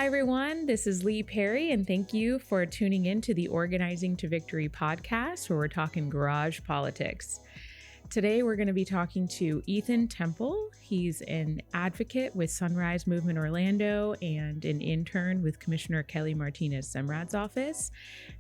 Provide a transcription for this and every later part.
everyone. This is Lee Perry, and thank you for tuning in to the Organizing to Victory podcast, where we're talking garage politics. Today, we're going to be talking to Ethan Temple. He's an advocate with Sunrise Movement Orlando and an intern with Commissioner Kelly Martinez Semrad's office.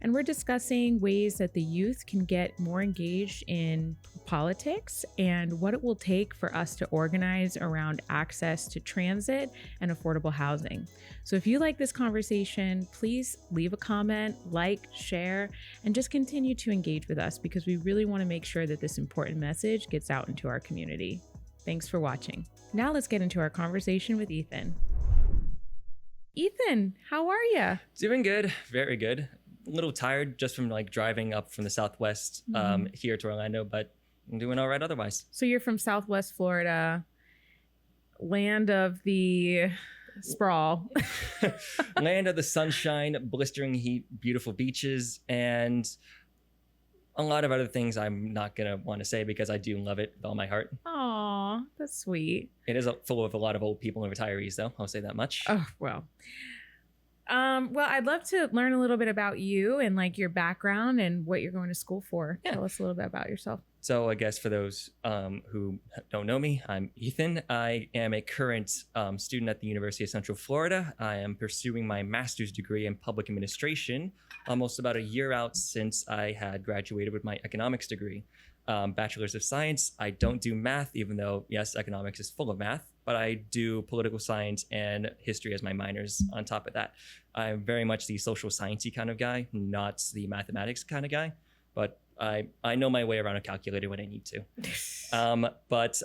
And we're discussing ways that the youth can get more engaged in politics and what it will take for us to organize around access to transit and affordable housing. So if you like this conversation, please leave a comment, like, share, and just continue to engage with us because we really want to make sure that this important message gets out into our community. Thanks for watching. Now let's get into our conversation with Ethan. Ethan, how are you? Doing good, very good. A little tired just from driving up from the Southwest here to Orlando, but I'm doing all right otherwise. So you're from Southwest Florida, land of the sprawl. Land of the sunshine, blistering heat, beautiful beaches, and a lot of other things I'm not going to want to say because I do love it with all my heart. Aw, that's sweet. It is full of a lot of old people and retirees, though. I'll say that much. Oh, well. Well, I'd love to learn a little bit about you and your background and what you're going to school for. Yeah. Tell us a little bit about yourself. So I guess for those who don't know me, I'm Ethan. I am a current student at the University of Central Florida. I am pursuing my master's degree in public administration, almost about a year out since I had graduated with my economics degree. Bachelor's of Science. I don't do math, even though, yes, economics is full of math, but I do political science and history as my minors on top of that. I'm very much the social sciencey kind of guy, not the mathematics kind of guy, but I know my way around a calculator when I need to. But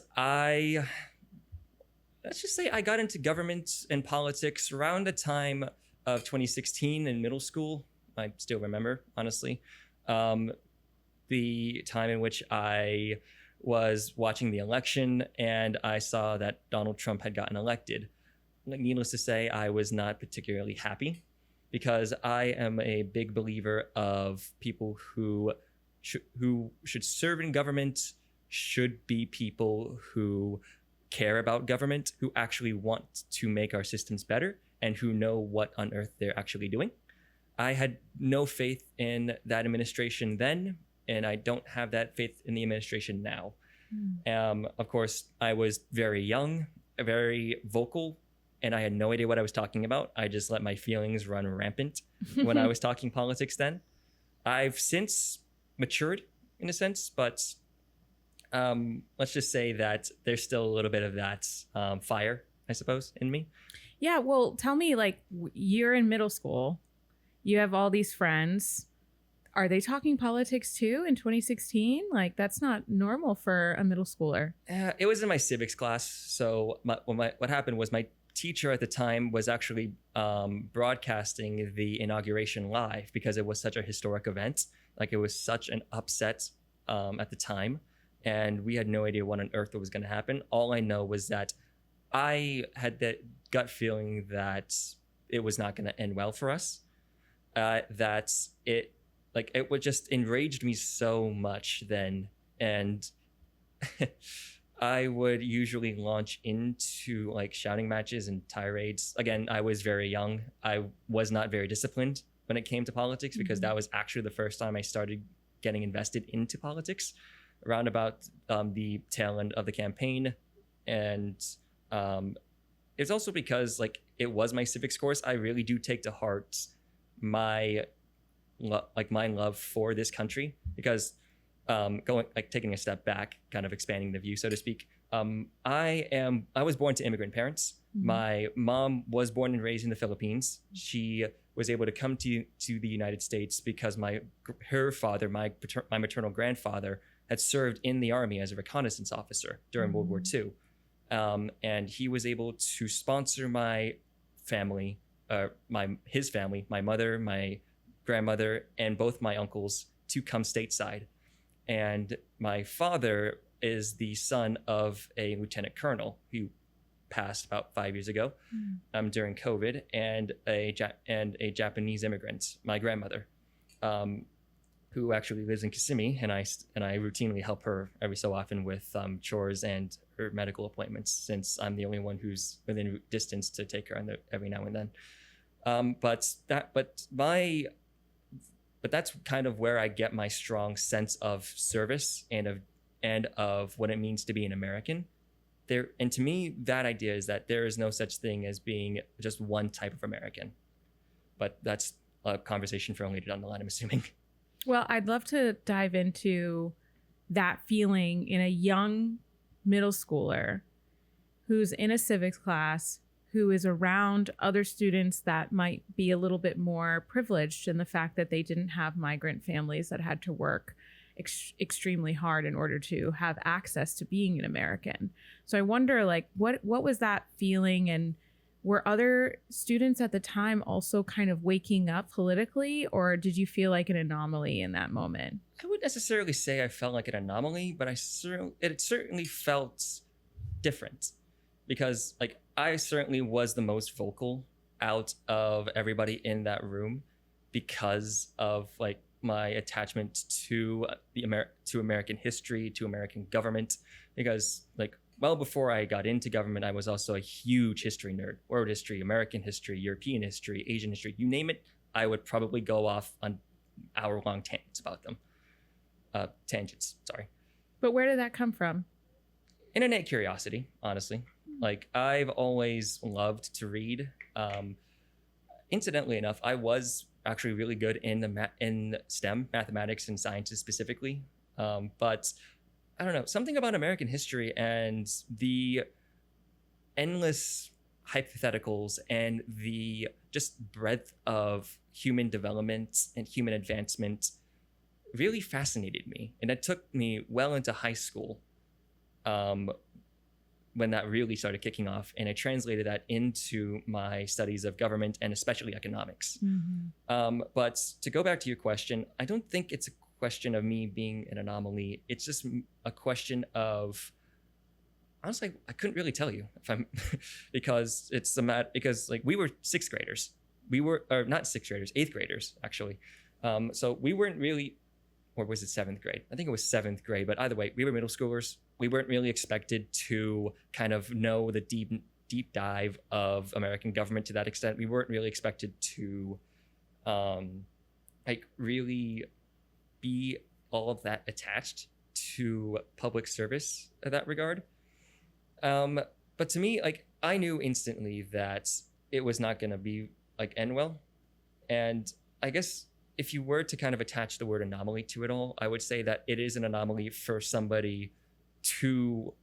let's just say I got into government and politics around the time of 2016 in middle school. I still remember, honestly. The time in which I was watching the election and I saw that Donald Trump had gotten elected. Needless to say, I was not particularly happy because I am a big believer of people who should serve in government should be people who care about government, who actually want to make our systems better, and who know what on earth they're actually doing. I had no faith in that administration then, and I don't have that faith in the administration now. Of course, I was very young, very vocal, and I had no idea what I was talking about. I just let my feelings run rampant when I was talking politics then. I've since matured in a sense, but let's just say that there's still a little bit of that fire, I suppose, in me. Yeah, well, tell me, you're in middle school, you have all these friends. Are they talking politics too in 2016? That's not normal for a middle schooler. It was in my civics class. So what happened was my teacher at the time was actually broadcasting the inauguration live because it was such a historic event. It was such an upset at the time, and we had no idea what on earth was going to happen. All I know was that I had that gut feeling that it was not going to end well for us. That it would just enraged me so much then, and I would usually launch into shouting matches and tirades. Again, I was very young. I was not very disciplined when it came to politics because that was actually the first time I started getting invested into politics around about the tail end of the campaign. And it's also because it was my civics course. I really do take to heart my love for this country because taking a step back, kind of expanding the view, so to speak. I was born to immigrant parents. Mm-hmm. My mom was born and raised in the Philippines. She was able to come to the United States because her father, my maternal grandfather, had served in the army as a reconnaissance officer during World War II. And he was able to sponsor my family, his family, my mother, my grandmother, and both my uncles to come stateside. And my father is the son of a lieutenant colonel who passed about 5 years ago during COVID, and a Japanese immigrant, my grandmother, who actually lives in Kissimmee, and I routinely help her every so often with chores and her medical appointments, since I'm the only one who's within distance to take her every now and then. But that's kind of where I get my strong sense of service and of what it means to be an American. And to me, that idea is that there is no such thing as being just one type of American. But that's a conversation for only down the line, I'm assuming. Well, I'd love to dive into that feeling in a young middle schooler who's in a civics class, who is around other students that might be a little bit more privileged in the fact that they didn't have migrant families that had to work extremely hard in order to have access to being an American. So I wonder, like, what was that feeling, and were other students at the time also kind of waking up politically, or did you feel like an anomaly in that moment? I wouldn't necessarily say I felt like an anomaly, but it certainly felt different, because like I certainly was the most vocal out of everybody in that room because of like my attachment to American history, to American government, because like well before I got into government, I was also a huge history nerd. World history, American history, European history, Asian history, you name it, I would probably go off on hour-long tangents about them. Sorry. But where did that come from? Internet curiosity, honestly. Like I've always loved to read. Incidentally enough, I was actually really good in STEM, mathematics and sciences specifically. But I don't know, something about American history and the endless hypotheticals and the just breadth of human development and human advancement really fascinated me. And it took me well into high school when that really started kicking off. And I translated that into my studies of government and especially economics. Mm-hmm. But to go back to your question, I don't think it's a question of me being an anomaly. It's just a question of, honestly, I couldn't really tell you if I'm, because because like we were sixth graders. Or not sixth graders, eighth graders, actually. So we weren't really, or was it seventh grade? I think it was seventh grade, but either way, we were middle schoolers. We weren't really expected to kind of know the deep dive of American government to that extent. We weren't really expected to like really be all of that attached to public service in that regard. But to me, like I knew instantly that it was not going to be like end well. And I guess if you were to kind of attach the word anomaly to it all, I would say that it is an anomaly for somebody to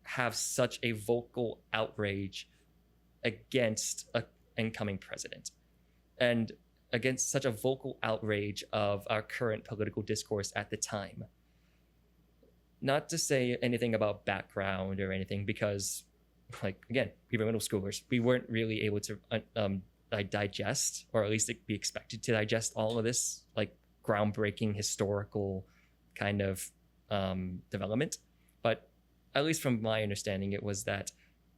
have such a vocal outrage against an incoming president and against such a vocal outrage of our current political discourse at the time. Not to say anything about background or anything, because like, again, we were middle schoolers. We weren't really able to digest, or at least be expected to digest all of this like groundbreaking historical kind of development. But at least from my understanding, it was that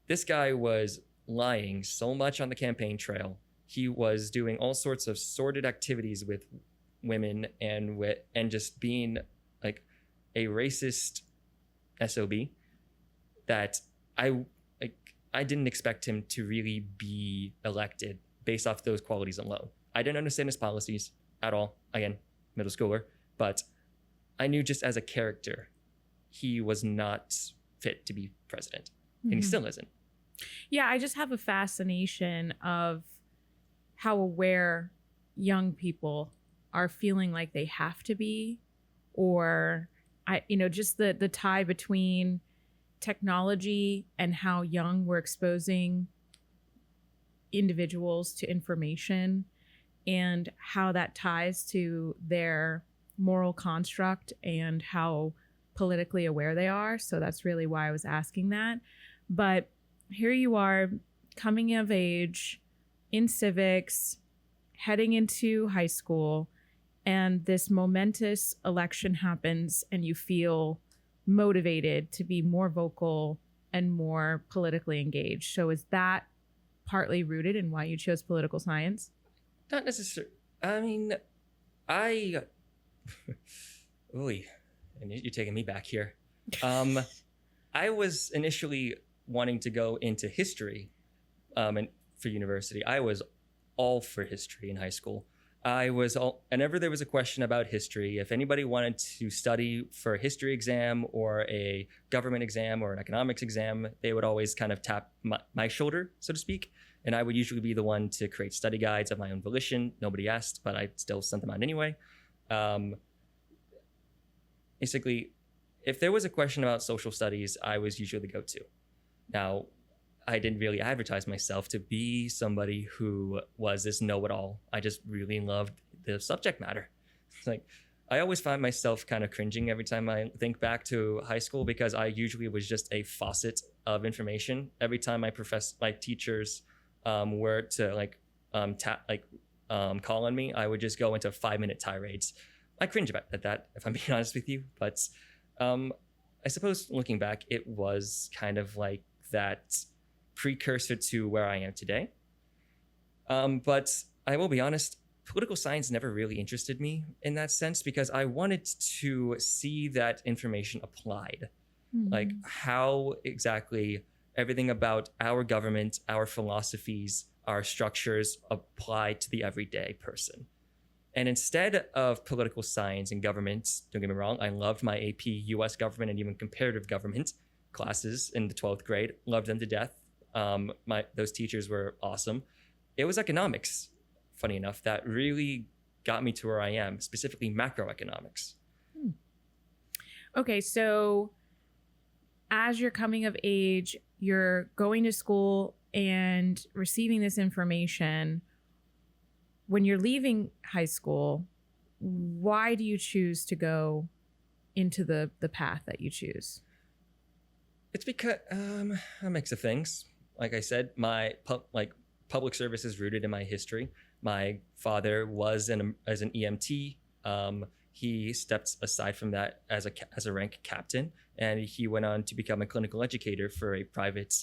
this guy was lying so much on the campaign trail. He was doing all sorts of sordid activities with women and just being like a racist SOB that I didn't expect him to really be elected based off those qualities alone. I didn't understand his policies at all. Again, middle schooler, but I knew just as a character, he was not fit to be president, and he still isn't. Yeah, I just have a fascination of how aware young people are feeling like they have to be, or just the tie between technology and how young we're exposing individuals to information, and how that ties to their moral construct and how politically aware they are. So that's really why I was asking that. But here you are, coming of age in civics, heading into high school, and this momentous election happens, and you feel motivated to be more vocal and more politically engaged. So is that partly rooted in why you chose political science? Not necessarily. I mean, Ooh, and you're taking me back here. I was initially wanting to go into history and for university. I was all for history in high school. Whenever there was a question about history, if anybody wanted to study for a history exam or a government exam or an economics exam, they would always kind of tap my shoulder, so to speak. And I would usually be the one to create study guides of my own volition. Nobody asked, but I still sent them out anyway. Basically, if there was a question about social studies, I was usually the go-to. Now, I didn't really advertise myself to be somebody who was this know-it-all. I just really loved the subject matter. It's like, I always find myself kind of cringing every time I think back to high school because I usually was just a faucet of information. Every time my teachers were to call on me, I would just go into 5-minute tirades. I cringe at that, if I'm being honest with you. But I suppose looking back, it was kind of like that precursor to where I am today. But I will be honest, political science never really interested me in that sense because I wanted to see that information applied. Like how exactly everything about our government, our philosophies, our structures apply to the everyday person. And instead of political science and government, don't get me wrong, I loved my AP US government and even comparative government classes in the 12th grade, loved them to death. Those teachers were awesome. It was economics, funny enough, that really got me to where I am, specifically macroeconomics. Okay, so as you're coming of age, you're going to school and receiving this information. When you're leaving high school, why do you choose to go into the path that you choose? It's because a mix of things. Like I said, my public service is rooted in my history. My father was as an EMT. He stepped aside from that as a rank captain, and he went on to become a clinical educator for a private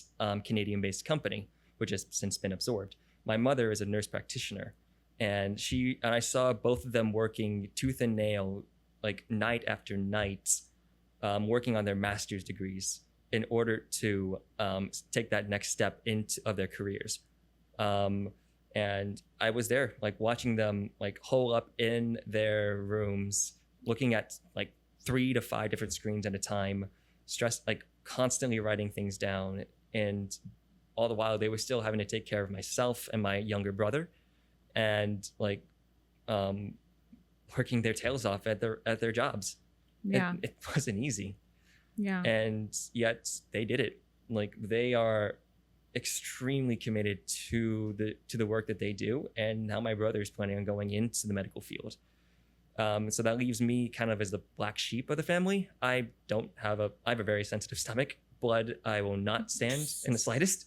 Canadian-based company, which has since been absorbed. My mother is a nurse practitioner, and I saw both of them working tooth and nail, like night after night, working on their master's degrees in order to take that next step of their careers. And I was there, like watching them like hole up in their rooms, looking at like 3 to 5 different screens at a time, stressed, like constantly writing things down. And all the while they were still having to take care of myself and my younger brother, and like working their tails off at their jobs. Yeah. It wasn't easy. Yeah. And yet they did it. Like they are extremely committed to the work that they do. And now my brother is planning on going into the medical field. So that leaves me kind of as the black sheep of the family. I have a very sensitive stomach. Blood, I will not stand in the slightest.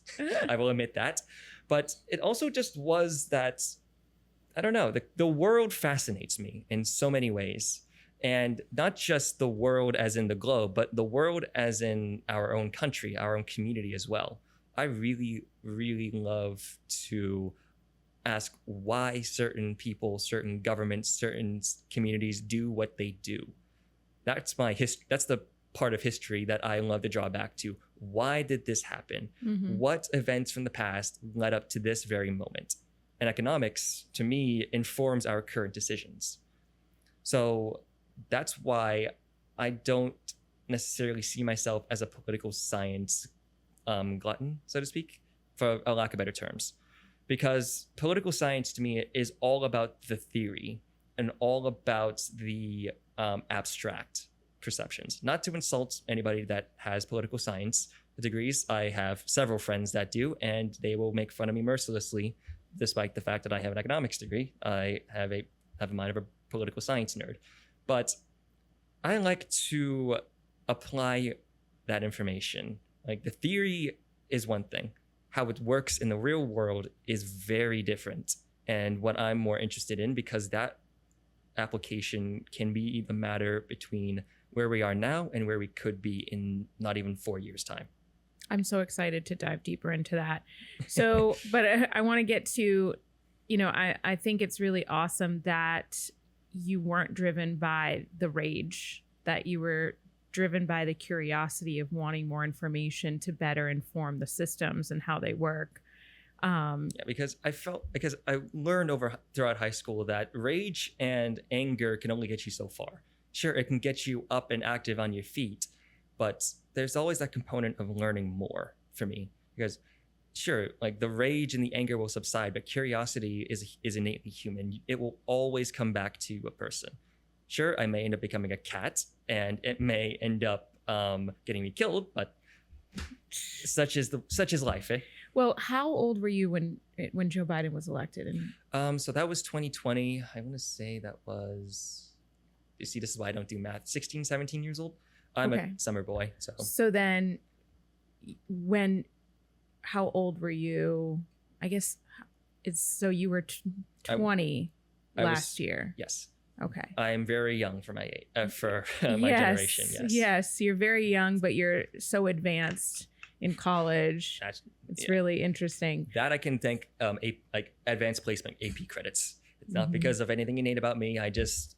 I will admit that. But it also just was that, I don't know, the world fascinates me in so many ways. And not just the world as in the globe, but the world as in our own country, our own community as well. I really, really love to ask why certain people, certain governments, certain communities do what they do. That's my history. That's the part of history that I love to draw back to. Why did this happen? Mm-hmm. What events from the past led up to this very moment? And economics, to me, informs our current decisions. So that's why I don't necessarily see myself as a political science glutton, so to speak, for a lack of better terms. Because political science to me is all about the theory and all about the abstract perceptions. Not to insult anybody that has political science degrees. I have several friends that do, and they will make fun of me mercilessly, despite the fact that I have an economics degree. I have a mind of a political science nerd. But I like to apply that information. Like the theory is one thing. How it works in the real world is very different. And what I'm more interested in, because that application can be the matter between where we are now and where we could be in not even 4 years' time. I'm so excited to dive deeper into that. So, but I want to get to, I think it's really awesome that you weren't driven by the rage, that you were driven by the curiosity of wanting more information to better inform the systems and how they work. Yeah, because I learned throughout high school that rage and anger can only get you so far. Sure, it can get you up and active on your feet, but there's always that component of learning more for me. Because sure, like the rage and the anger will subside, but curiosity is innately human. It will always come back to a person. Sure, I may end up becoming a cat, and it may end up getting me killed, but such is life, eh? Well, how old were you when Joe Biden was elected? And So that was 2020. I want to say that was, you see, this is why I don't do math. 16, 17 years old. I'm Okay. a summer boy. So then how old were you? I guess you were 20 last year. Yes. Okay. I am very young for my my Yes, generation. Yes. Yes, you're very young, but you're so advanced in college. It's really interesting. That I can thank like advanced placement AP credits. It's not because of anything innate about me. I just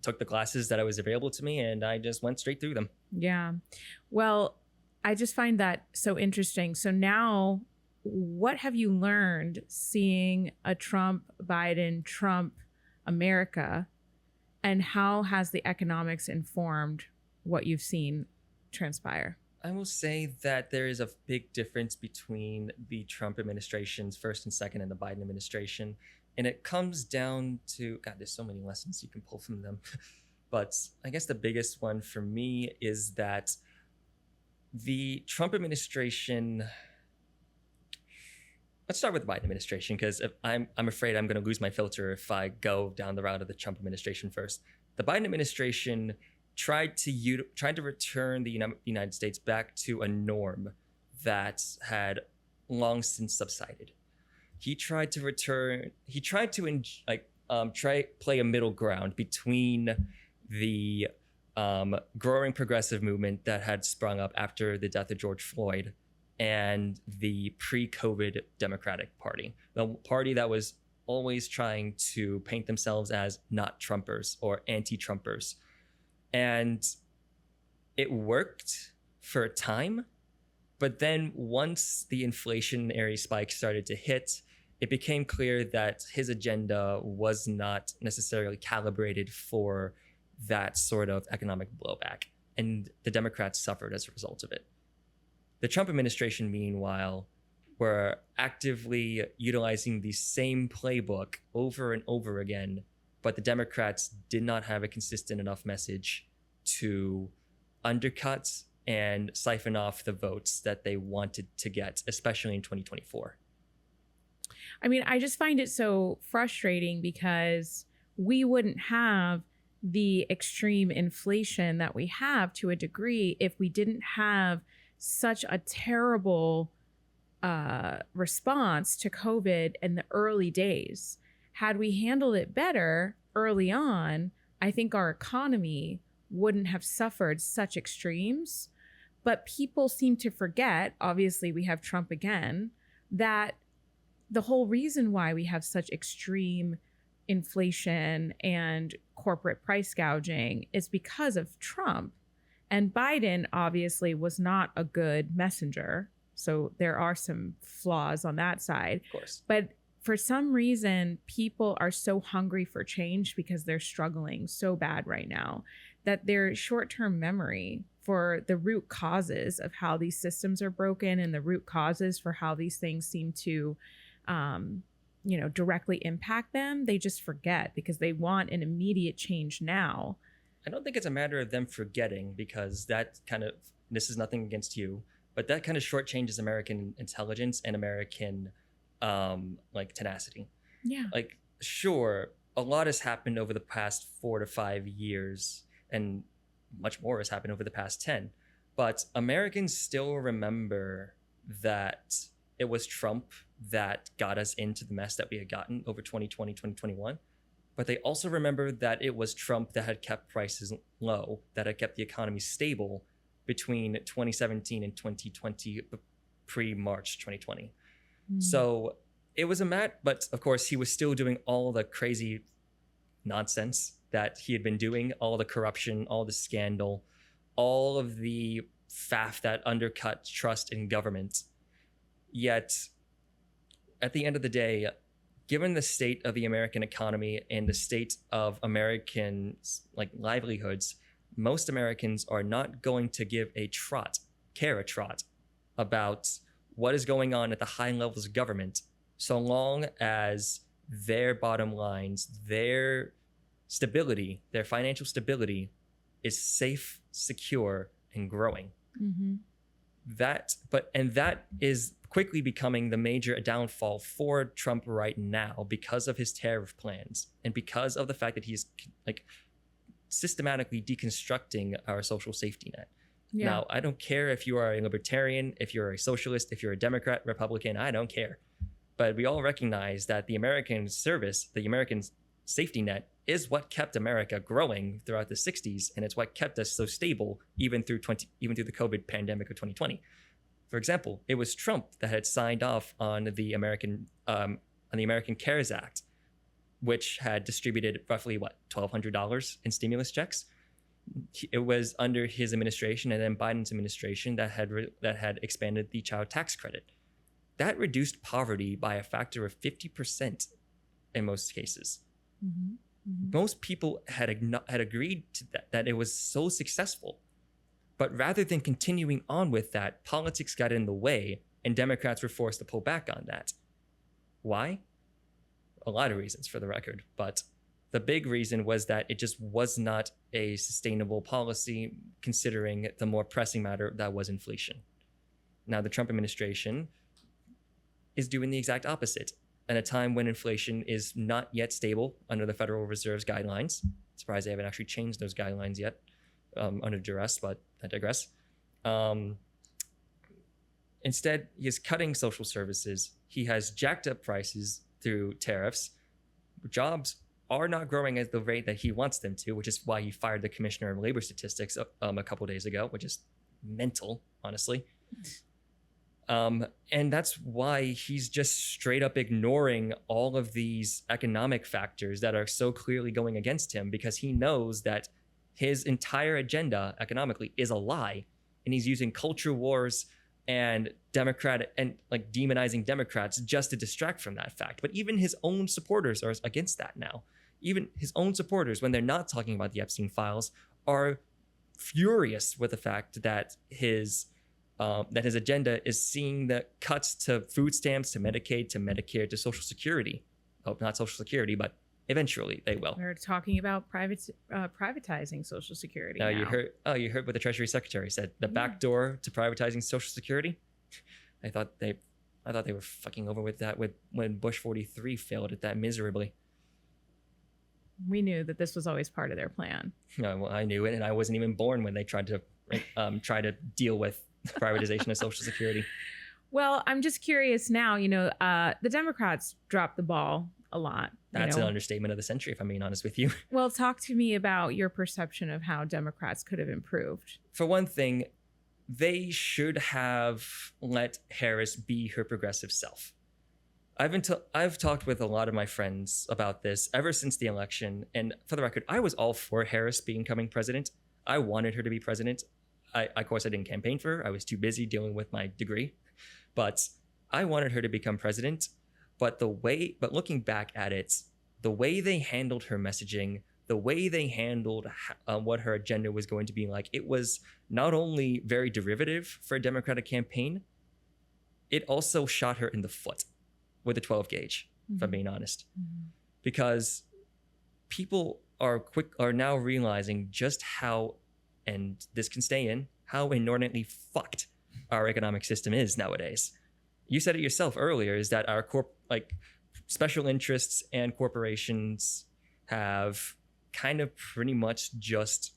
took the classes that was available to me, and I just went straight through them. Yeah. Well, I just find that so interesting. So now, what have you learned seeing a Trump America, and how has the economics informed what you've seen transpire? I will say that there is a big difference between the Trump administration's first and second and the Biden administration. And it comes down to, God, there's so many lessons you can pull from them. But I guess the biggest one for me is that the Trump administration, let's start with the Biden administration, because I'm afraid I'm going to lose my filter if I go down the route of the Trump administration first. The Biden administration tried to return the United States back to a norm that had long since subsided. He tried to play a middle ground between the growing progressive movement that had sprung up after the death of George Floyd and the pre-COVID Democratic Party, the party that was always trying to paint themselves as not Trumpers or anti-Trumpers. And it worked for a time, but then once the inflationary spike started to hit, it became clear that his agenda was not necessarily calibrated for that sort of economic blowback, and the Democrats suffered as a result of it. The Trump administration, meanwhile, were actively utilizing the same playbook over and over again, but the Democrats did not have a consistent enough message to undercut and siphon off the votes that they wanted to get, especially in 2024. I mean, I just find it so frustrating because we wouldn't have the extreme inflation that we have to a degree if we didn't have such a terrible response to COVID in the early days. Had we handled it better early on, I think our economy wouldn't have suffered such extremes. But people seem to forget, obviously we have Trump again, that the whole reason why we have such extreme inflation and corporate price gouging is because of Trump. And Biden obviously was not a good messenger. So there are some flaws on that side. Of course. But for some reason, people are so hungry for change because they're struggling so bad right now that their short-term memory for the root causes of how these systems are broken and the root causes for how these things seem to directly impact them, they just forget because they want an immediate change now. I don't think it's a matter of them forgetting, because this is nothing against you, but that kind of shortchanges American intelligence and American tenacity. Yeah. Like, sure, a lot has happened over the past 4 to 5 years, and much more has happened over the past 10. But Americans still remember that it was Trump that got us into the mess that we had gotten over 2020, 2021. But they also remember that it was Trump that had kept prices low, that had kept the economy stable between 2017 and 2020, pre-March 2020. So it was but of course he was still doing all the crazy nonsense that he had been doing, all the corruption, all the scandal, all of the faff that undercut trust in government. Yet at the end of the day, given the state of the American economy and the state of American livelihoods, most Americans are not going to care a trot about what is going on at the high levels of government, so long as their bottom lines, their stability, their financial stability is safe, secure, and growing. Mm-hmm. That is quickly becoming the major downfall for Trump right now because of his tariff plans and because of the fact that he's systematically deconstructing our social safety net. Yeah. Now, I don't care if you are a libertarian, if you're a socialist, if you're a Democrat, Republican, I don't care. But we all recognize that the American service, the American safety net, is what kept America growing throughout the 60s, and it's what kept us so stable even through the COVID pandemic of 2020. For example, it was Trump that had signed off on the American CARES Act, which had distributed roughly $1,200 in stimulus checks. It was under his administration and then Biden's administration that had expanded the child tax credit. That reduced poverty by a factor of 50% in most cases. Mm-hmm. Mm-hmm. Most people had agreed to that it was so successful. But rather than continuing on with that, politics got in the way and Democrats were forced to pull back on that. Why? A lot of reasons, for the record, but the big reason was that it just was not a sustainable policy considering the more pressing matter that was inflation. Now, the Trump administration is doing the exact opposite at a time when inflation is not yet stable under the Federal Reserve's guidelines. Surprised they haven't actually changed those guidelines yet under duress, but I digress. Instead, he is cutting social services. He has jacked up prices through tariffs. Jobs are not growing at the rate that he wants them to, which is why he fired the Commissioner of Labor Statistics a couple days ago, which is mental, honestly. And that's why he's just straight up ignoring all of these economic factors that are so clearly going against him, because he knows that his entire agenda economically is a lie, and he's using culture wars and demonizing Democrats just to distract from that fact. But even his own supporters are against that now. Even his own supporters, when they're not talking about the Epstein files, are furious with the fact that his agenda is seeing the cuts to food stamps, to Medicaid, to Medicare, to Social Security. Oh, not Social Security, but eventually they will. They're talking about privatizing Social Security now. You heard what the Treasury Secretary said. The back door to privatizing Social Security. I thought they were fucking over with that when Bush 43 failed at that miserably. We knew that this was always part of their plan. No, well, I knew it, and I wasn't even born when they tried to deal with privatization of Social Security. Well, I'm just curious now. The Democrats dropped the ball a lot. That's an understatement of the century, if I'm being honest with you. Well, talk to me about your perception of how Democrats could have improved. For one thing, they should have let Harris be her progressive self. I've talked with a lot of my friends about this ever since the election, and for the record, I was all for Harris becoming president. I wanted her to be president. Of course, I didn't campaign for her. I was too busy dealing with my degree, but I wanted her to become president. But looking back at it, the way they handled her messaging, the way they handled what her agenda was going to be like, it was not only very derivative for a Democratic campaign, it also shot her in the foot with a 12 gauge, if I'm being honest. Mm-hmm. Because people are now realizing just how, and this can stay in, how inordinately fucked our economic system is nowadays. You said it yourself earlier, is that our special interests and corporations have kind of pretty much just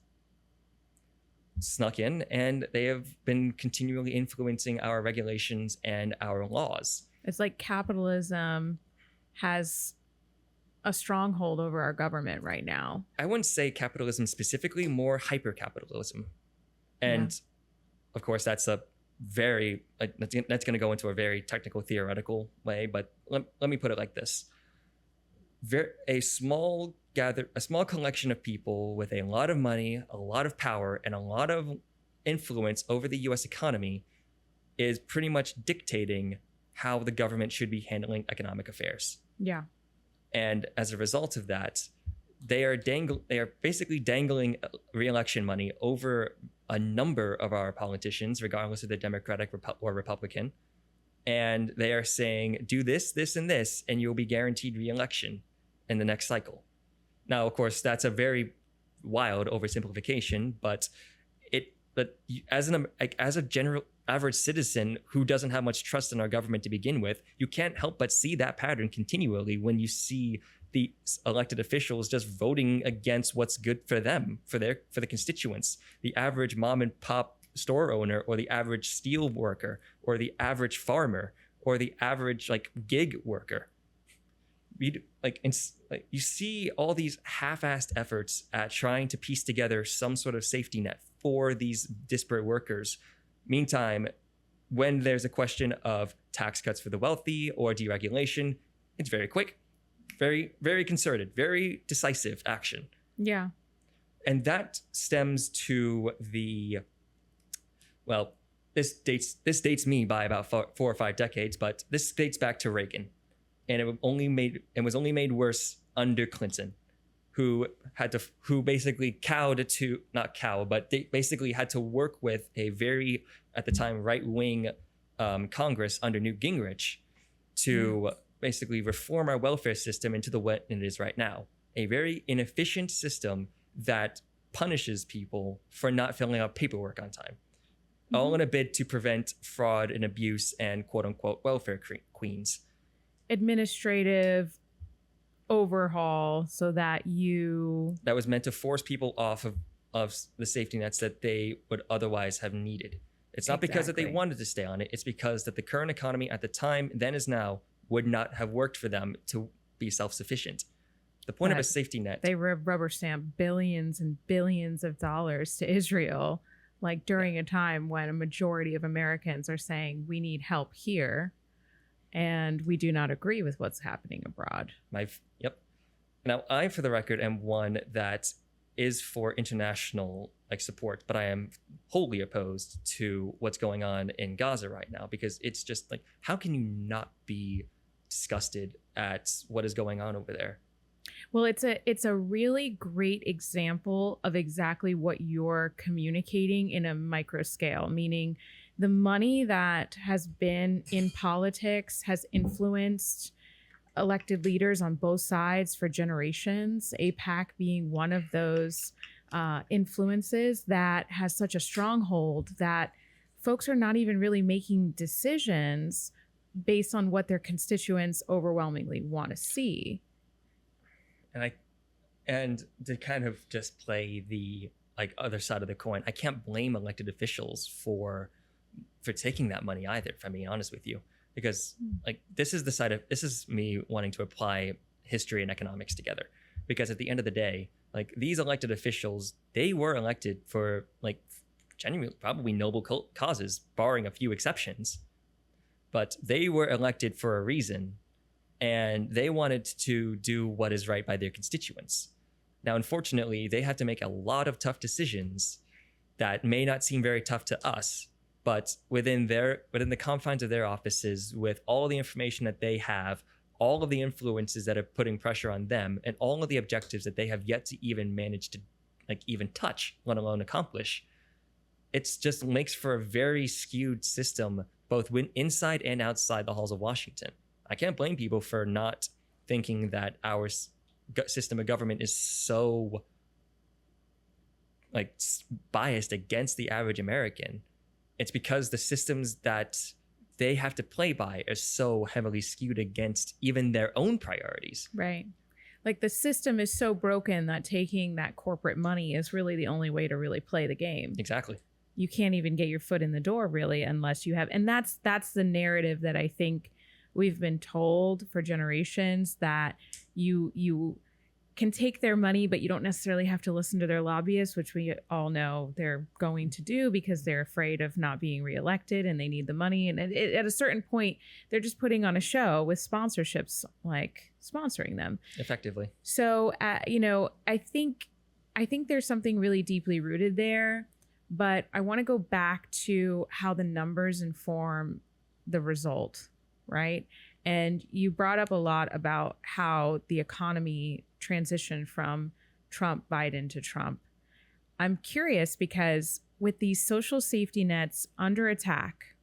snuck in, and they have been continually influencing our regulations and our laws. It's like capitalism has a stronghold over our government right now. I wouldn't say capitalism specifically, more hyper-capitalism. And of course, that's a very, that's going to go into a very technical, theoretical way, but let me put it like this. A small collection of people with a lot of money, a lot of power, and a lot of influence over the US economy is pretty much dictating how the government should be handling economic affairs. Yeah. And as a result of that, they are basically dangling re-election money over a number of our politicians, regardless if they're Democratic or Republican. And they are saying, do this, this, and this, and you'll be guaranteed re-election in the next cycle. Now, of course, that's a very wild oversimplification, but as a general average citizen who doesn't have much trust in our government to begin with, you can't help but see that pattern continually when you see the elected officials just voting against what's good for them, for the constituents. The average mom and pop store owner, or the average steel worker, or the average farmer, or the average gig worker. You see all these half-assed efforts at trying to piece together some sort of safety net for these disparate workers. Meantime, when there's a question of tax cuts for the wealthy or deregulation, it's very quick, very, very concerted, very decisive action. Yeah. And that stems to this dates me by about 4 or 5 decades, but this dates back to Reagan. And it was only made worse under Clinton, who basically they basically had to work with a very, at the time, right-wing Congress under Newt Gingrich to basically reform our welfare system into what it is right now. A very inefficient system that punishes people for not filling out paperwork on time. All in a bid to prevent fraud and abuse and quote-unquote welfare queens. Administrative overhaul so that was meant to force people off of the safety nets that they would otherwise have needed. It's not because that they wanted to stay on it. It's because that the current economy at the time, then as now, would not have worked for them to be self-sufficient. The point of a safety net. They rubber stamp billions and billions of dollars to Israel, during a time when a majority of Americans are saying we need help here. And we do not agree with what's happening abroad. Yep. Now, I, for the record, am one that is for international support, but I am wholly opposed to what's going on in Gaza right now, because it's just how can you not be disgusted at what is going on over there? Well, it's a really great example of exactly what you're communicating in a micro scale, meaning the money that has been in politics has influenced elected leaders on both sides for generations, AIPAC being one of those influences that has such a stronghold that folks are not even really making decisions based on what their constituents overwhelmingly want to see. And to kind of just play the other side of the coin, I can't blame elected officials for taking that money either, if I'm being honest with you, because this is me wanting to apply history and economics together, because at the end of the day, these elected officials, they were elected for genuinely probably noble causes, barring a few exceptions, but they were elected for a reason, and they wanted to do what is right by their constituents. Now, unfortunately, they had to make a lot of tough decisions that may not seem very tough to us, but within the confines of their offices, with all the information that they have, all of the influences that are putting pressure on them, and all of the objectives that they have yet to even manage to even touch, let alone accomplish, it just makes for a very skewed system, both inside and outside the halls of Washington. I can't blame people for not thinking that our system of government is so biased against the average American. It's because the systems that they have to play by are so heavily skewed against even their own priorities. Right. The system is so broken that taking that corporate money is really the only way to really play the game. Exactly. You can't even get your foot in the door really unless you have, and that's the narrative that I think we've been told for generations, that you can take their money, but you don't necessarily have to listen to their lobbyists, which we all know they're going to do because they're afraid of not being reelected and they need the money. And at a certain point, they're just putting on a show with sponsorships, sponsoring them effectively. So, I think there's something really deeply rooted there, but I want to go back to how the numbers inform the result. right? And you brought up a lot about how the economy transitioned from Biden to Trump. I'm curious because with these social safety nets under attack,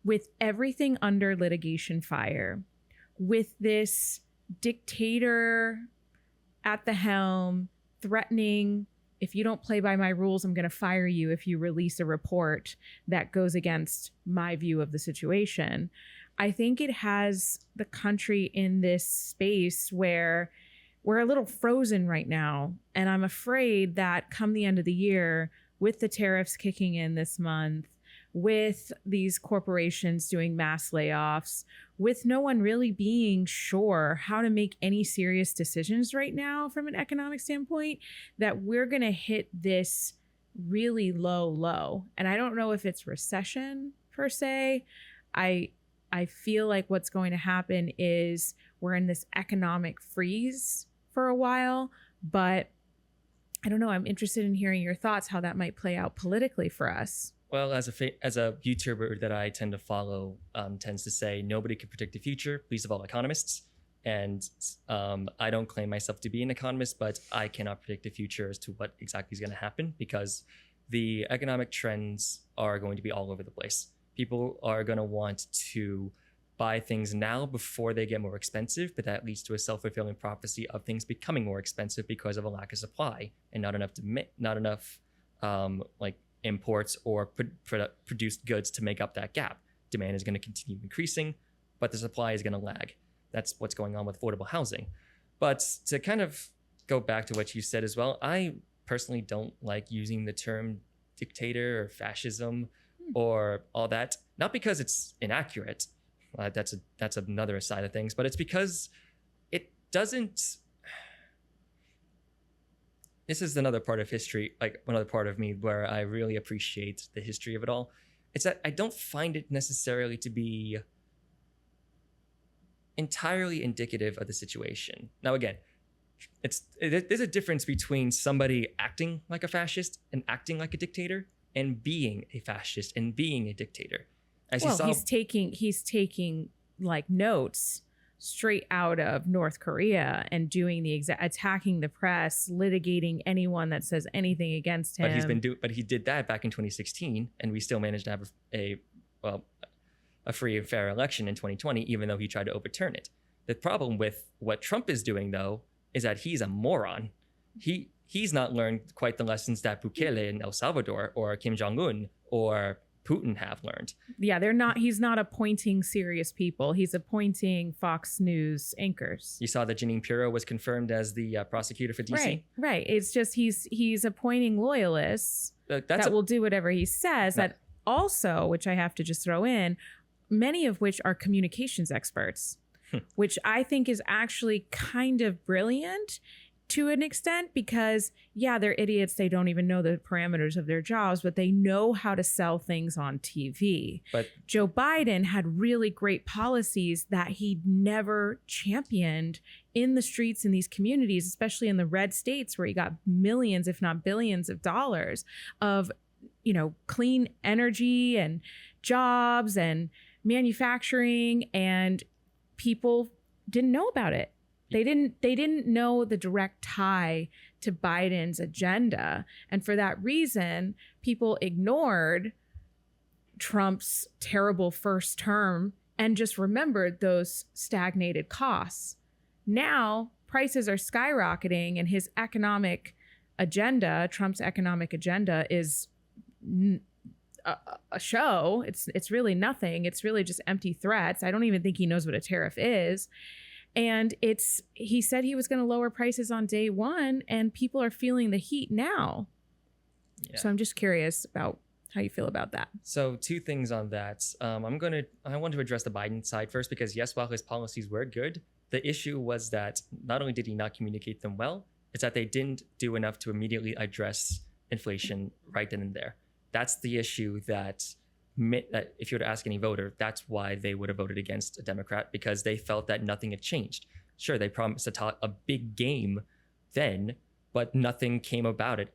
with everything under litigation fire, with this dictator at the helm threatening, if you don't play by my rules, I'm going to fire you if you release a report that goes against my view of the situation. I think it has the country in this space where we're a little frozen right now. And I'm afraid that come the end of the year, with the tariffs kicking in this month, with these corporations doing mass layoffs, with no one really being sure how to make any serious decisions right now from an economic standpoint, that we're going to hit this really low. And I don't know if it's recession per se. I feel like what's going to happen is we're in this economic freeze for a while, but I don't know. I'm interested in hearing your thoughts, how that might play out politically for us. Well, as a YouTuber that I tend to follow tends to say, nobody can predict the future, least of all economists. And I don't claim myself to be an economist, but I cannot predict the future as to what exactly is going to happen, because the economic trends are going to be all over the place. People are going to want to buy things now before they get more expensive, but that leads to a self-fulfilling prophecy of things becoming more expensive because of a lack of supply and not enough imports or produced goods to make up that gap. Demand is going to continue increasing, but the supply is going to lag. That's what's going on with affordable housing. But to kind of go back to what you said as well, I personally don't like using the term dictator or fascism or all that, not because it's inaccurate. That's another side of things, but it's because it doesn't. This is another part of history, like another part of me where I really appreciate the history of it all. It's that I don't find it necessarily to be entirely indicative of the situation. Now, again, there's a difference between somebody acting like a fascist and acting like a dictator, and being a fascist and being a dictator. He's taking like notes straight out of North Korea and doing attacking the press, litigating anyone that says anything against him. But he did that back in 2016, and we still managed to have a free and fair election in 2020, even though he tried to overturn it. The problem with what Trump is doing, though, is that he's a moron. He's not learned quite the lessons that Bukele in El Salvador or Kim Jong-un or Putin have learned. Yeah, he's not appointing serious people. He's appointing Fox News anchors. You saw that Jeanine Pirro was confirmed as the prosecutor for DC. Right. It's just he's appointing loyalists that will do whatever he says. That also, which I have to just throw in, many of which are communications experts, which I think is actually kind of brilliant to an extent, because they're idiots. They don't even know the parameters of their jobs, but they know how to sell things on TV. But Joe Biden had really great policies that he never championed in the streets in these communities, especially in the red states where he got millions, if not billions of dollars of, clean energy and jobs and manufacturing, and people didn't know about it. They didn't know the direct tie to Biden's agenda. And for that reason, people ignored Trump's terrible first term and just remembered those stagnated costs. Now, prices are skyrocketing, and his economic agenda, Trump's economic agenda, is a show. It's really nothing. It's really just empty threats. I don't even think he knows what a tariff is. And he said he was going to lower prices on day one, and people are feeling the heat now. Yeah. So I'm just curious about how you feel about that. So 2 things on that. I want to address the Biden side first, because yes, while his policies were good, the issue was that not only did he not communicate them well, it's that they didn't do enough to immediately address inflation right then and there. That's the issue that if you were to ask any voter, that's why they would have voted against a Democrat, because they felt that nothing had changed. Sure, they promised a big game then, but nothing came about it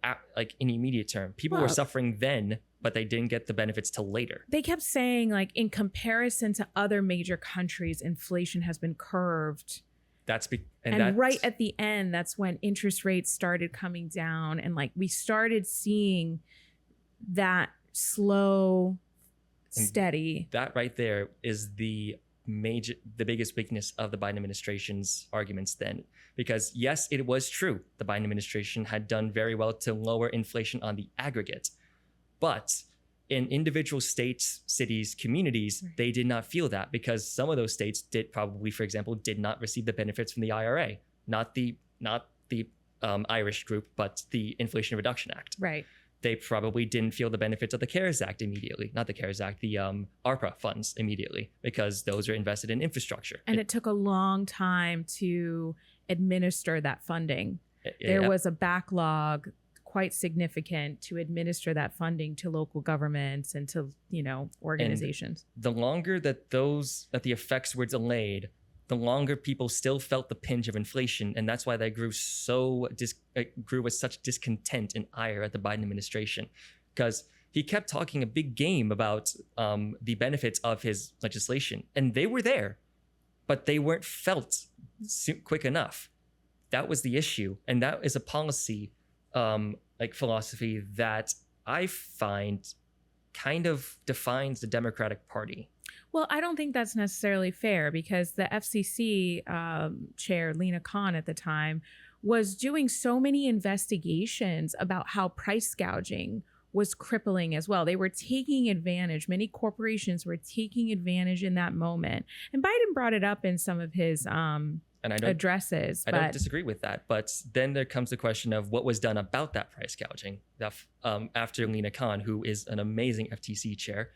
in the immediate term. People were suffering then but they didn't get the benefits till later. They kept saying, like, in comparison to other major countries, inflation has been curved. And right at the end, that's when interest rates started coming down. And like we started seeing that slow, steady. That right there is the biggest weakness of the Biden administration's arguments then. Because yes, it was true. The Biden administration had done very well to lower inflation on the aggregate. But in individual states, cities, communities, they did not feel that because some of those states for example, did not receive the benefits from the IRA, not the Irish group, but the Inflation Reduction Act. Right. They probably didn't feel the benefits of the CARES Act immediately, not the CARES Act, the ARPA funds immediately, because those are invested in infrastructure. And it took a long time to administer that funding. There was a backlog quite significant to administer that funding to local governments and to, organizations. And the longer that the effects were delayed, the longer people still felt the pinch of inflation. And that's why they grew with such discontent and ire at the Biden administration, because he kept talking a big game about the benefits of his legislation. And they were there, but they weren't felt quick enough. That was the issue. And that is a policy philosophy that I find kind of defines the Democratic Party. Well, I don't think that's necessarily fair because the FCC chair, Lena Khan at the time, was doing so many investigations about how price gouging was crippling as well. They were taking advantage. Many corporations were taking advantage in that moment. And Biden brought it up in some of his addresses. I don't disagree with that. But then there comes the question of what was done about that price gouging after Lena Khan, who is an amazing FTC chair.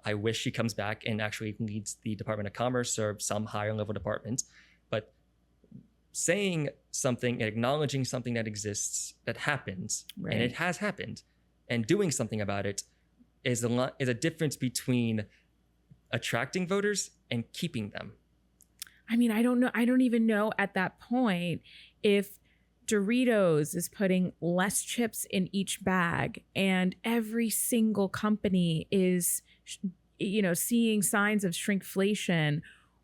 I wish she comes back and actually leads the Department of Commerce or some higher level department. But saying something, acknowledging something that exists, that happens, right, and it has happened, and doing something about it is a difference between attracting voters and keeping them. I mean, I don't know. I don't even know at that point if Doritos is putting less chips in each bag and every single company is, seeing signs of shrinkflation.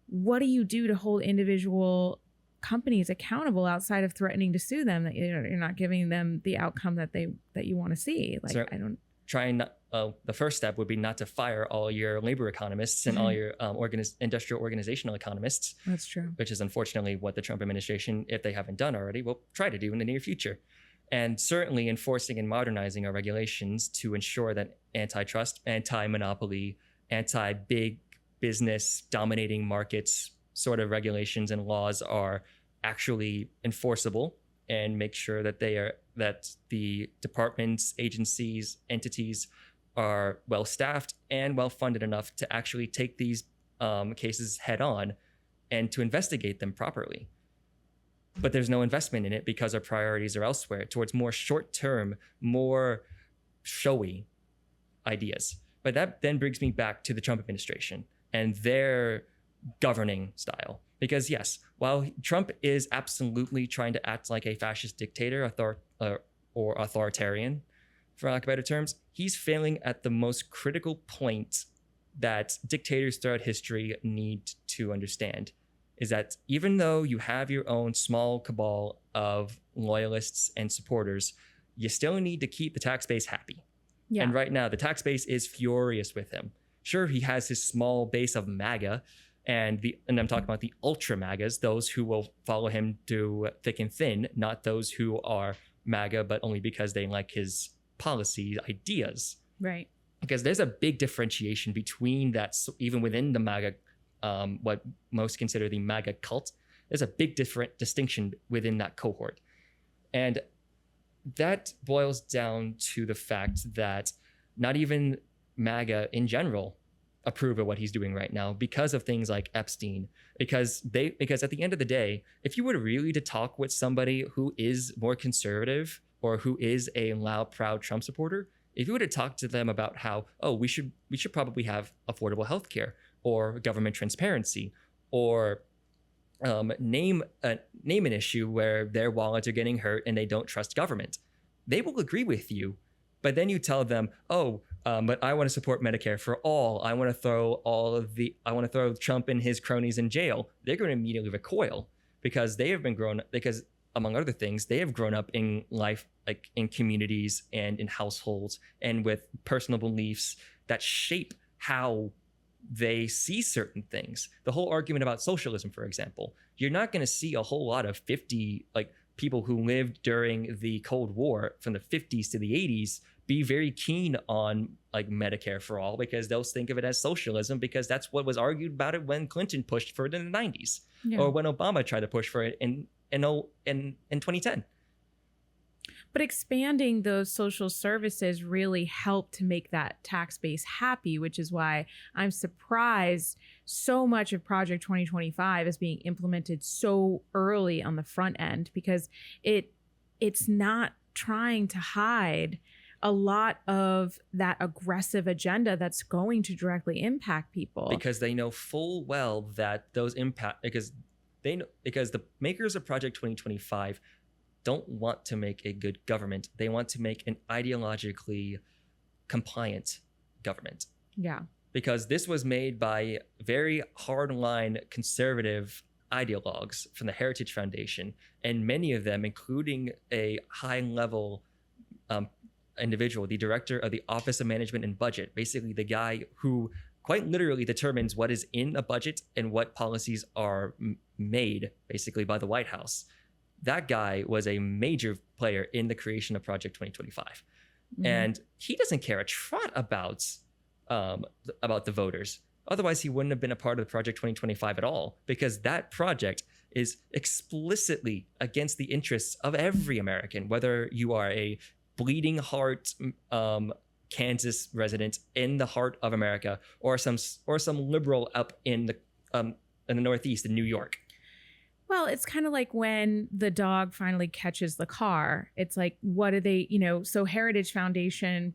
What do you do to hold individual companies accountable outside of threatening to sue them that you're not giving them the outcome that you want to see? Like, so the first step would be not to fire all your labor economists and all your industrial organizational economists. That's true. Which is unfortunately what the Trump administration, if they haven't done already, will try to do in the near future. And certainly enforcing and modernizing our regulations to ensure that antitrust, anti-monopoly, anti-big business dominating markets sort of regulations and laws are actually enforceable, and make sure that the departments, agencies, entities are well staffed and well funded enough to actually take these cases head on and to investigate them properly. But there's no investment in it because our priorities are elsewhere, towards more short-term, more showy ideas. But that then brings me back to the Trump administration and their governing style. Because yes, while Trump is absolutely trying to act like a fascist dictator or authoritarian, for lack of better terms, he's failing at the most critical point that dictators throughout history need to understand, is that even though you have your own small cabal of loyalists and supporters, you still need to keep the tax base happy. Yeah. And right now, the tax base is furious with him. Sure, he has his small base of MAGA, and I'm talking about the ultra MAGAs, those who will follow him through thick and thin, not those who are MAGA, but only because they like his policy ideas. Right. Because there's a big differentiation between that, even within the MAGA, what most consider the MAGA cult. There's a big distinction within that cohort. And that boils down to the fact that not even MAGA in general approve of what he's doing right now because of things like Epstein. Because at the end of the day, if you were really to talk with somebody who is more conservative or who is a loud, proud Trump supporter, if you were to talk to them about how, we should probably have affordable healthcare or government transparency, or name an issue where their wallets are getting hurt and they don't trust government, they will agree with you. But then you tell them, But I want to support Medicare for all. I want to throw Trump and his cronies in jail. They're going to immediately recoil because because among other things, they have grown up in life, like in communities and in households and with personal beliefs that shape how they see certain things. The whole argument about socialism, for example, you're not going to see a whole lot of people who lived during the Cold War from the 50s to the 80s be very keen on like Medicare for all, because they'll think of it as socialism, because that's what was argued about it when Clinton pushed for it in the 90s, or when Obama tried to push for it in 2010. But expanding those social services really helped to make that tax base happy, which is why I'm surprised so much of Project 2025 is being implemented so early on the front end, because it's not trying to hide a lot of that aggressive agenda that's going to directly impact people. Because they know full well that those because the makers of Project 2025 don't want to make a good government. They want to make an ideologically compliant government. Yeah. Because this was made by very hardline conservative ideologues from the Heritage Foundation, and many of them, including a high-level individual, the director of the Office of Management and Budget, basically the guy who quite literally determines what is in a budget and what policies are made basically by the White House. That guy was a major player in the creation of Project 2025. Mm-hmm. And he doesn't care a trot about the voters. Otherwise, he wouldn't have been a part of Project 2025 at all, because that project is explicitly against the interests of every American, whether you are a bleeding heart Kansas resident in the heart of America, or some liberal up in the Northeast in New York. Well, it's kind of like when the dog finally catches the car. It's like, what do they, so Heritage Foundation,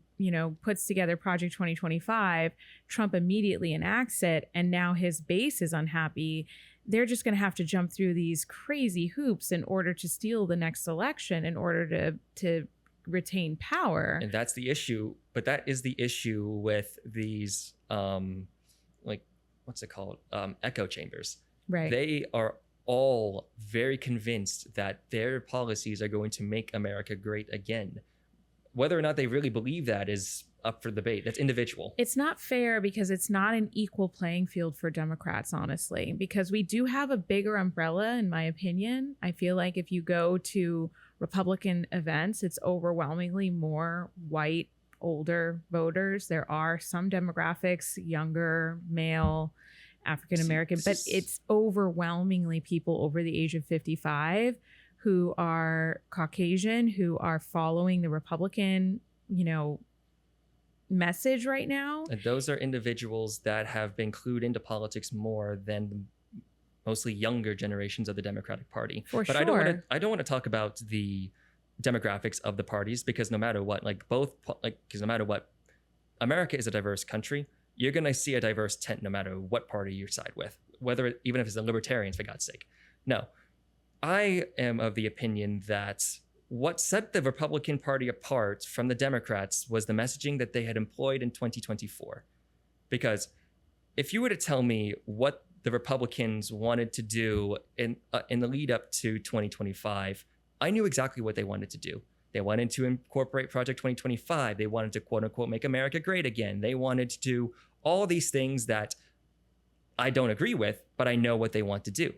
puts together Project 2025, Trump immediately enacts it, and now his base is unhappy. They're just going to have to jump through these crazy hoops in order to steal the next election, in order to retain power. And that's the issue. But that is the issue with these, what's it called? Echo chambers. Right. They are all very convinced that their policies are going to make America great again. Whether or not they really believe that is up for debate. That's individual. It's not fair, because it's not an equal playing field for Democrats, honestly, because we do have a bigger umbrella, in my opinion. I feel like if you go to Republican events, it's overwhelmingly more white, older voters. There are some demographics, younger, male, African American, but it's overwhelmingly people over the age of 55 who are Caucasian, who are following the Republican, message right now. And those are individuals that have been clued into politics more than the mostly younger generations of the Democratic Party. But I don't want to talk about the demographics of the parties, because no matter what, America is a diverse country. You're going to see a diverse tent no matter what party you side with, even if it's the libertarians, for God's sake. No, I am of the opinion that what set the Republican Party apart from the Democrats was the messaging that they had employed in 2024. Because if you were to tell me what the Republicans wanted to do in the lead up to 2025, I knew exactly what they wanted to do. They wanted to incorporate Project 2025. They wanted to, quote unquote, make America great again. They wanted to do all these things that I don't agree with, but I know what they want to do.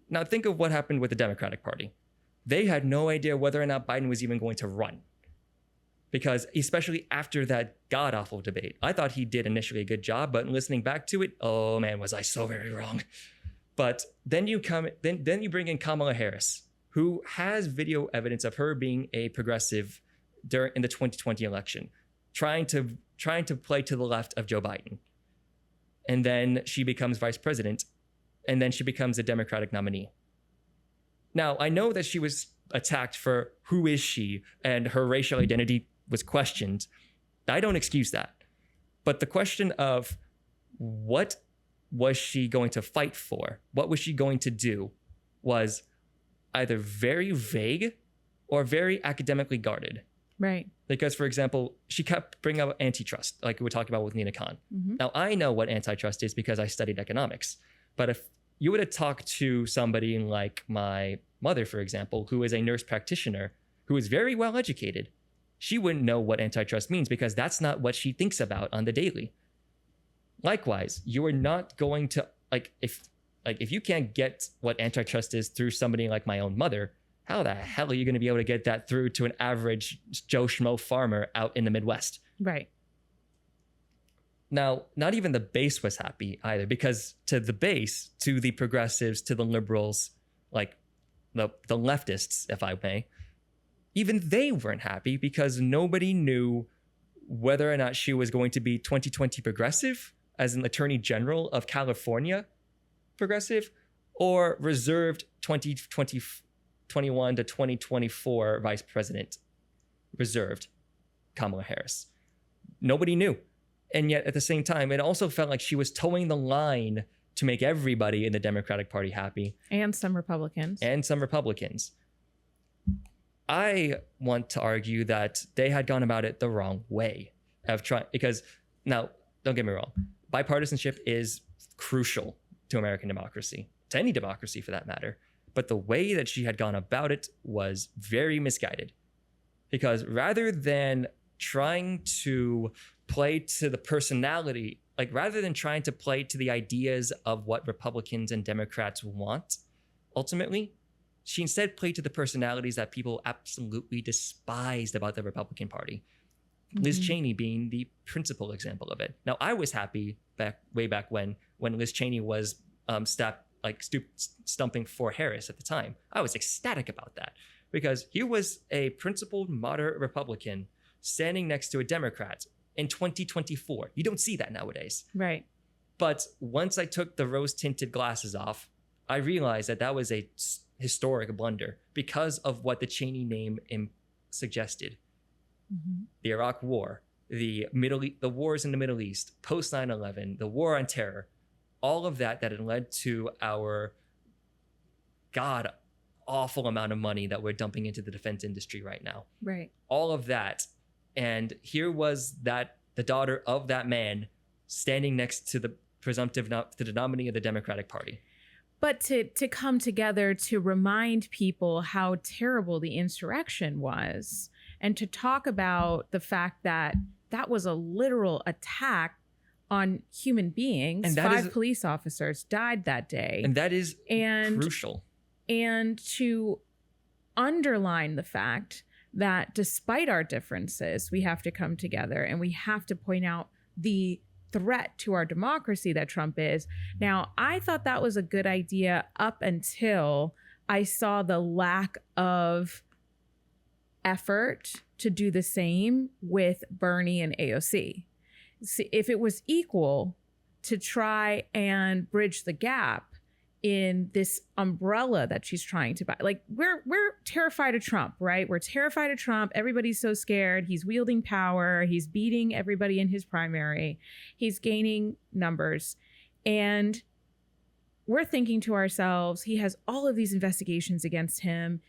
Now think of what happened with the Democratic Party. They had no idea whether or not Biden was even going to run. Because especially after that god-awful debate, I thought he did initially a good job, but listening back to it, oh man, was I so very wrong. But then you bring in Kamala Harris, who has video evidence of her being a progressive in the 2020 election, trying to play to the left of Joe Biden. And then she becomes vice president, and then she becomes a Democratic nominee. Now, I know that she was attacked for who is she, and her racial identity was questioned. I don't excuse that. But the question of what was she going to fight for, what was she going to do, was either very vague or very academically guarded. Right. Because, for example, she kept bringing up antitrust, like we were talking about with Nina Khan. Mm-hmm. Now, I know what antitrust is because I studied economics. But if you were to talk to somebody like my mother, for example, who is a nurse practitioner, who is very well educated, she wouldn't know what antitrust means because that's not what she thinks about on the daily. Likewise, you are not going to, if you can't get what antitrust is through somebody like my own mother, how the hell are you going to be able to get that through to an average Joe Schmo farmer out in the Midwest? Right. Now, not even the base was happy either, because to the base, to the progressives, to the liberals, like the leftists, if I may, even they weren't happy because nobody knew whether or not she was going to be 2020 progressive as an attorney general of California progressive, or reserved 2021 to 2024 vice president reserved Kamala Harris. Nobody knew. And yet at the same time, it also felt like she was towing the line to make everybody in the Democratic Party happy. And some Republicans. I want to argue that they had gone about it the wrong way of trying, because now, don't get me wrong, bipartisanship is crucial to American democracy, to any democracy for that matter. But the way that she had gone about it was very misguided, because rather than trying to play to the personality, rather than trying to play to the ideas of what Republicans and Democrats want, ultimately, she instead played to the personalities that people absolutely despised about the Republican Party. Mm-hmm. Liz Cheney being the principal example of it. Now, I was happy way back when Liz Cheney was stumping for Harris at the time. I was ecstatic about that because he was a principled moderate Republican standing next to a Democrat in 2024. You don't see that nowadays. Right. But once I took the rose-tinted glasses off, I realized that was a historic blunder because of what the Cheney name suggested. Mm-hmm. The Iraq War, the wars in the Middle East, post 9/11, the war on terror, all of that had led to our god awful amount of money that we're dumping into the defense industry right now. Right. All of that. And here was the daughter of that man standing next to the nominee of the Democratic Party. But to come together to remind people how terrible the insurrection was, and to talk about the fact that was a literal attack on human beings. And 5 police officers died that day. And that is crucial. And to underline the fact that despite our differences, we have to come together and we have to point out the threat to our democracy that Trump is. Now, I thought that was a good idea up until I saw the lack of effort to do the same with Bernie and AOC. See, if it was equal to try and bridge the gap in this umbrella that she's trying to buy. We're terrified of Trump, right? We're terrified of Trump. Everybody's so scared. He's wielding power. He's beating everybody in his primary. He's gaining numbers. And we're thinking to ourselves, he has all of these investigations against him.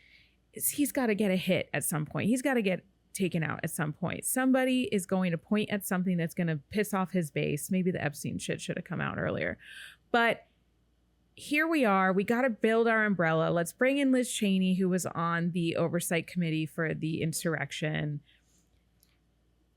He's got to get a hit at some point. He's got to get taken out at some point. Somebody is going to point at something that's going to piss off his base. Maybe the Epstein shit should have come out earlier. But here we are. We got to build our umbrella. Let's bring in Liz Cheney, who was on the oversight committee for the insurrection.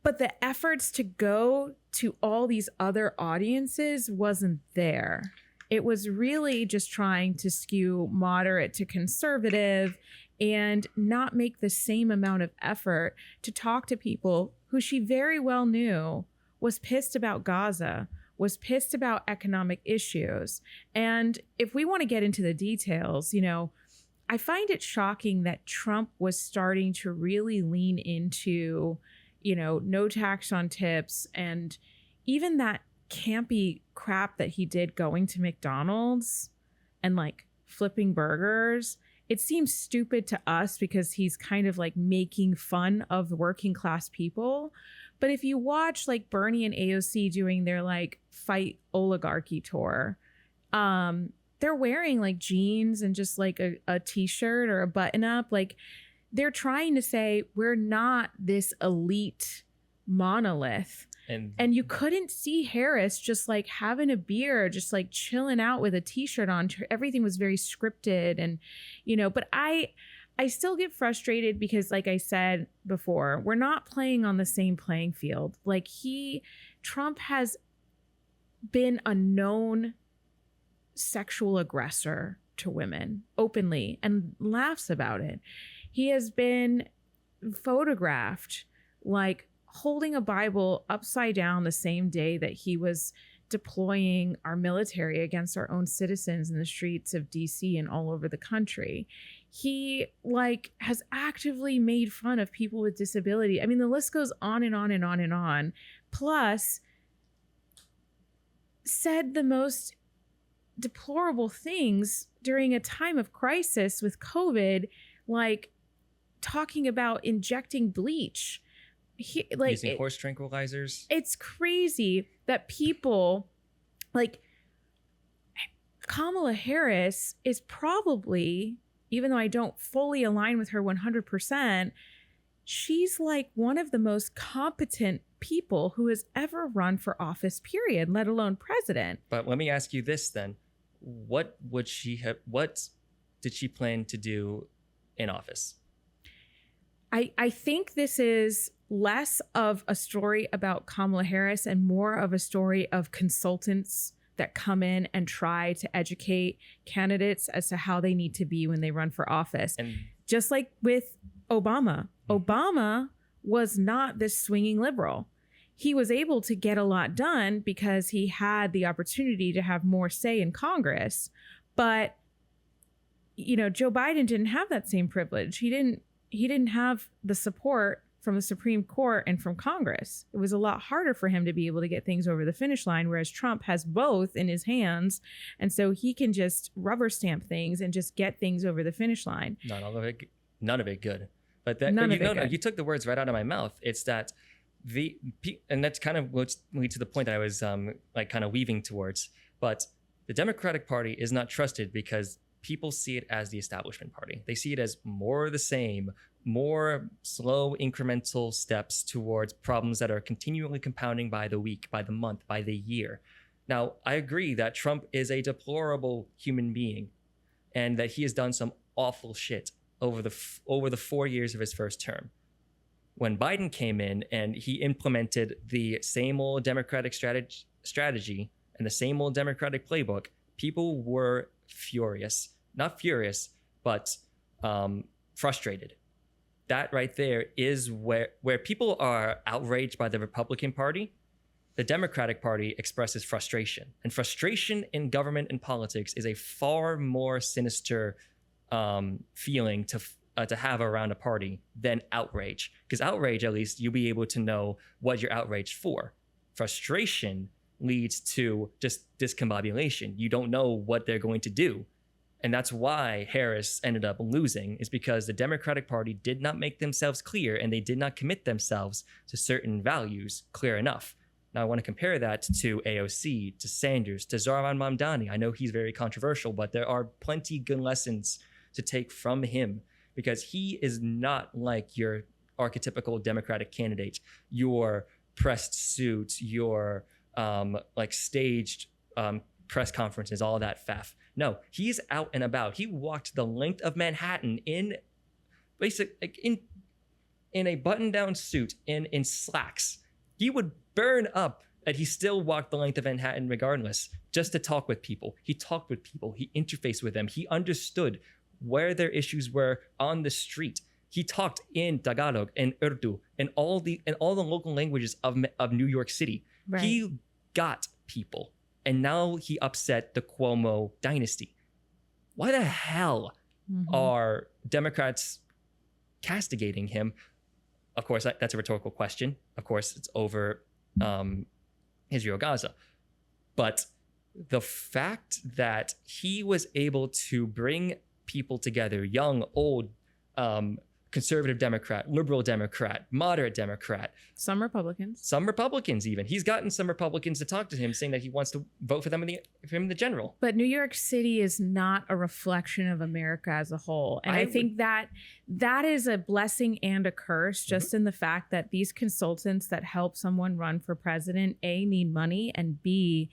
But the efforts to go to all these other audiences wasn't there. It was really just trying to skew moderate to conservative and not make the same amount of effort to talk to people who she very well knew was pissed about Gaza, was pissed about economic issues. And if we want to get into the details, I find it shocking that Trump was starting to really lean into, no tax on tips, and even that campy crap that he did going to McDonald's and flipping burgers. It seems stupid to us because he's kind of making fun of working class people. But if you watch Bernie and AOC doing their fight oligarchy tour, they're wearing jeans and just a t-shirt or a button up. they're trying to say we're not this elite monolith. And you couldn't see Harris just like having a beer, just like chilling out with a t-shirt on. Everything was very scripted. And, but I still get frustrated because, like I said before, we're not playing on the same playing field. Like Trump has been a known sexual aggressor to women openly and laughs about it. He has been photographed like holding a Bible upside down the same day that he was deploying our military against our own citizens in the streets of DC and all over the country. He has actively made fun of people with disability. I mean, the list goes on and on and on and on. Plus, said the most deplorable things during a time of crisis with COVID, like talking about injecting bleach. Using horse tranquilizers. It's crazy that people like Kamala Harris is probably, even though I don't fully align with her 100%, she's like one of the most competent people who has ever run for office, period, let alone president. But let me ask you this then. What did she plan to do in office? I think this is less of a story about Kamala Harris and more of a story of consultants that come in and try to educate candidates as to how they need to be when they run for office. And just like with Obama, Obama was not this swinging liberal. He was able to get a lot done because he had the opportunity to have more say in Congress. But, Joe Biden didn't have that same privilege. He didn't have the support from the Supreme Court and from Congress. It was a lot harder for him to be able to get things over the finish line, whereas Trump has both in his hands. And so he can just rubber stamp things and just get things over the finish line. None of it good. But you took the words right out of my mouth. It's that and that's kind of what leads to the point that I was kind of weaving towards. But the Democratic Party is not trusted because people see it as the establishment party. They see it as more of the same, more slow incremental steps towards problems that are continually compounding by the week, by the month, by the year. Now, I agree that Trump is a deplorable human being and that he has done some awful shit over the 4 years of his first term. When Biden came in and he implemented the same old Democratic strategy and the same old Democratic playbook, people were furious. Not furious, but frustrated. That right there is where people are outraged by the Republican Party. The Democratic Party expresses frustration. And frustration in government and politics is a far more sinister feeling to have around a party than outrage. Because outrage, at least, you'll be able to know what you're outraged for. Frustration leads to just discombobulation. You don't know what they're going to do. And that's why Harris ended up losing, is because the Democratic Party did not make themselves clear and they did not commit themselves to certain values clear enough. Now, I want to compare that to AOC, to Sanders, to Zohran Mamdani. I know he's very controversial, but there are plenty good lessons to take from him because he is not like your archetypical Democratic candidate, your pressed suit, your staged press conferences, all that faff. No, he's out and about. He walked the length of Manhattan in a button-down suit in slacks. He would burn up that he still walked the length of Manhattan regardless, just to talk with people. He talked with people. He interfaced with them. He understood where their issues were on the street. He talked in Tagalog and Urdu and all the local languages of New York City. Right. He got people. And now he upset the Cuomo dynasty. Why the hell are Democrats castigating him? Of course, that's a rhetorical question. Of course, it's over Israel Gaza. But the fact that he was able to bring people together, young, old, conservative Democrat, liberal Democrat, moderate Democrat. Some Republicans. Some Republicans even. He's gotten some Republicans to talk to him saying that he wants to vote for them in the general. But New York City is not a reflection of America as a whole. And I think that is a blessing and a curse, just in the fact that these consultants that help someone run for president, A, need money, and B,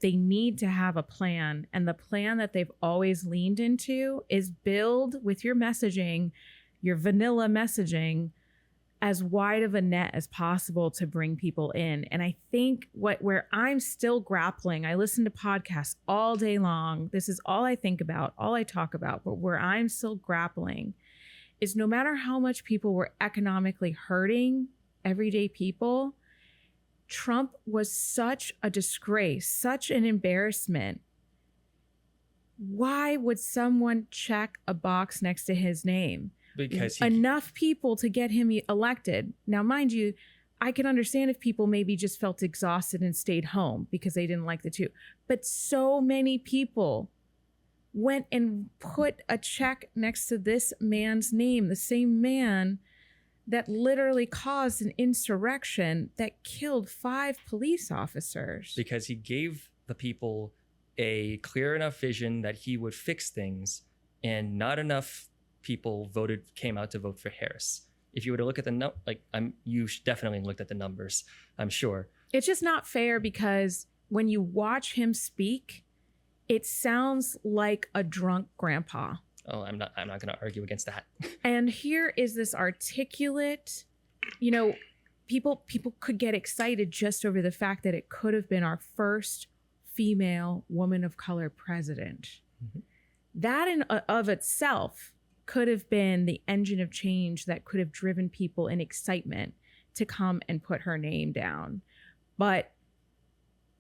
they need to have a plan. And the plan that they've always leaned into is build with your messaging, your vanilla messaging, as wide of a net as possible to bring people in. And I think where I'm still grappling, I listen to podcasts all day long. This is all I think about, all I talk about. But where I'm still grappling is no matter how much people were economically hurting everyday people, Trump was such a disgrace, such an embarrassment. Why would someone check a box next to his name? Because enough people to get him elected. Now, mind you, I can understand if people maybe just felt exhausted and stayed home because they didn't like the two. But so many people went and put a check next to this man's name, the same man that literally caused an insurrection that killed 5 police officers. Because he gave the people a clear enough vision that he would fix things, and not enough people came out to vote for Harris. If you were to look at you definitely looked at the numbers, I'm sure. It's just not fair because when you watch him speak, it sounds like a drunk grandpa. Oh, I'm not going to argue against that. And here is this articulate, people could get excited just over the fact that it could have been our first female woman of color president. Mm-hmm. That in of itself could have been the engine of change that could have driven people in excitement to come and put her name down. But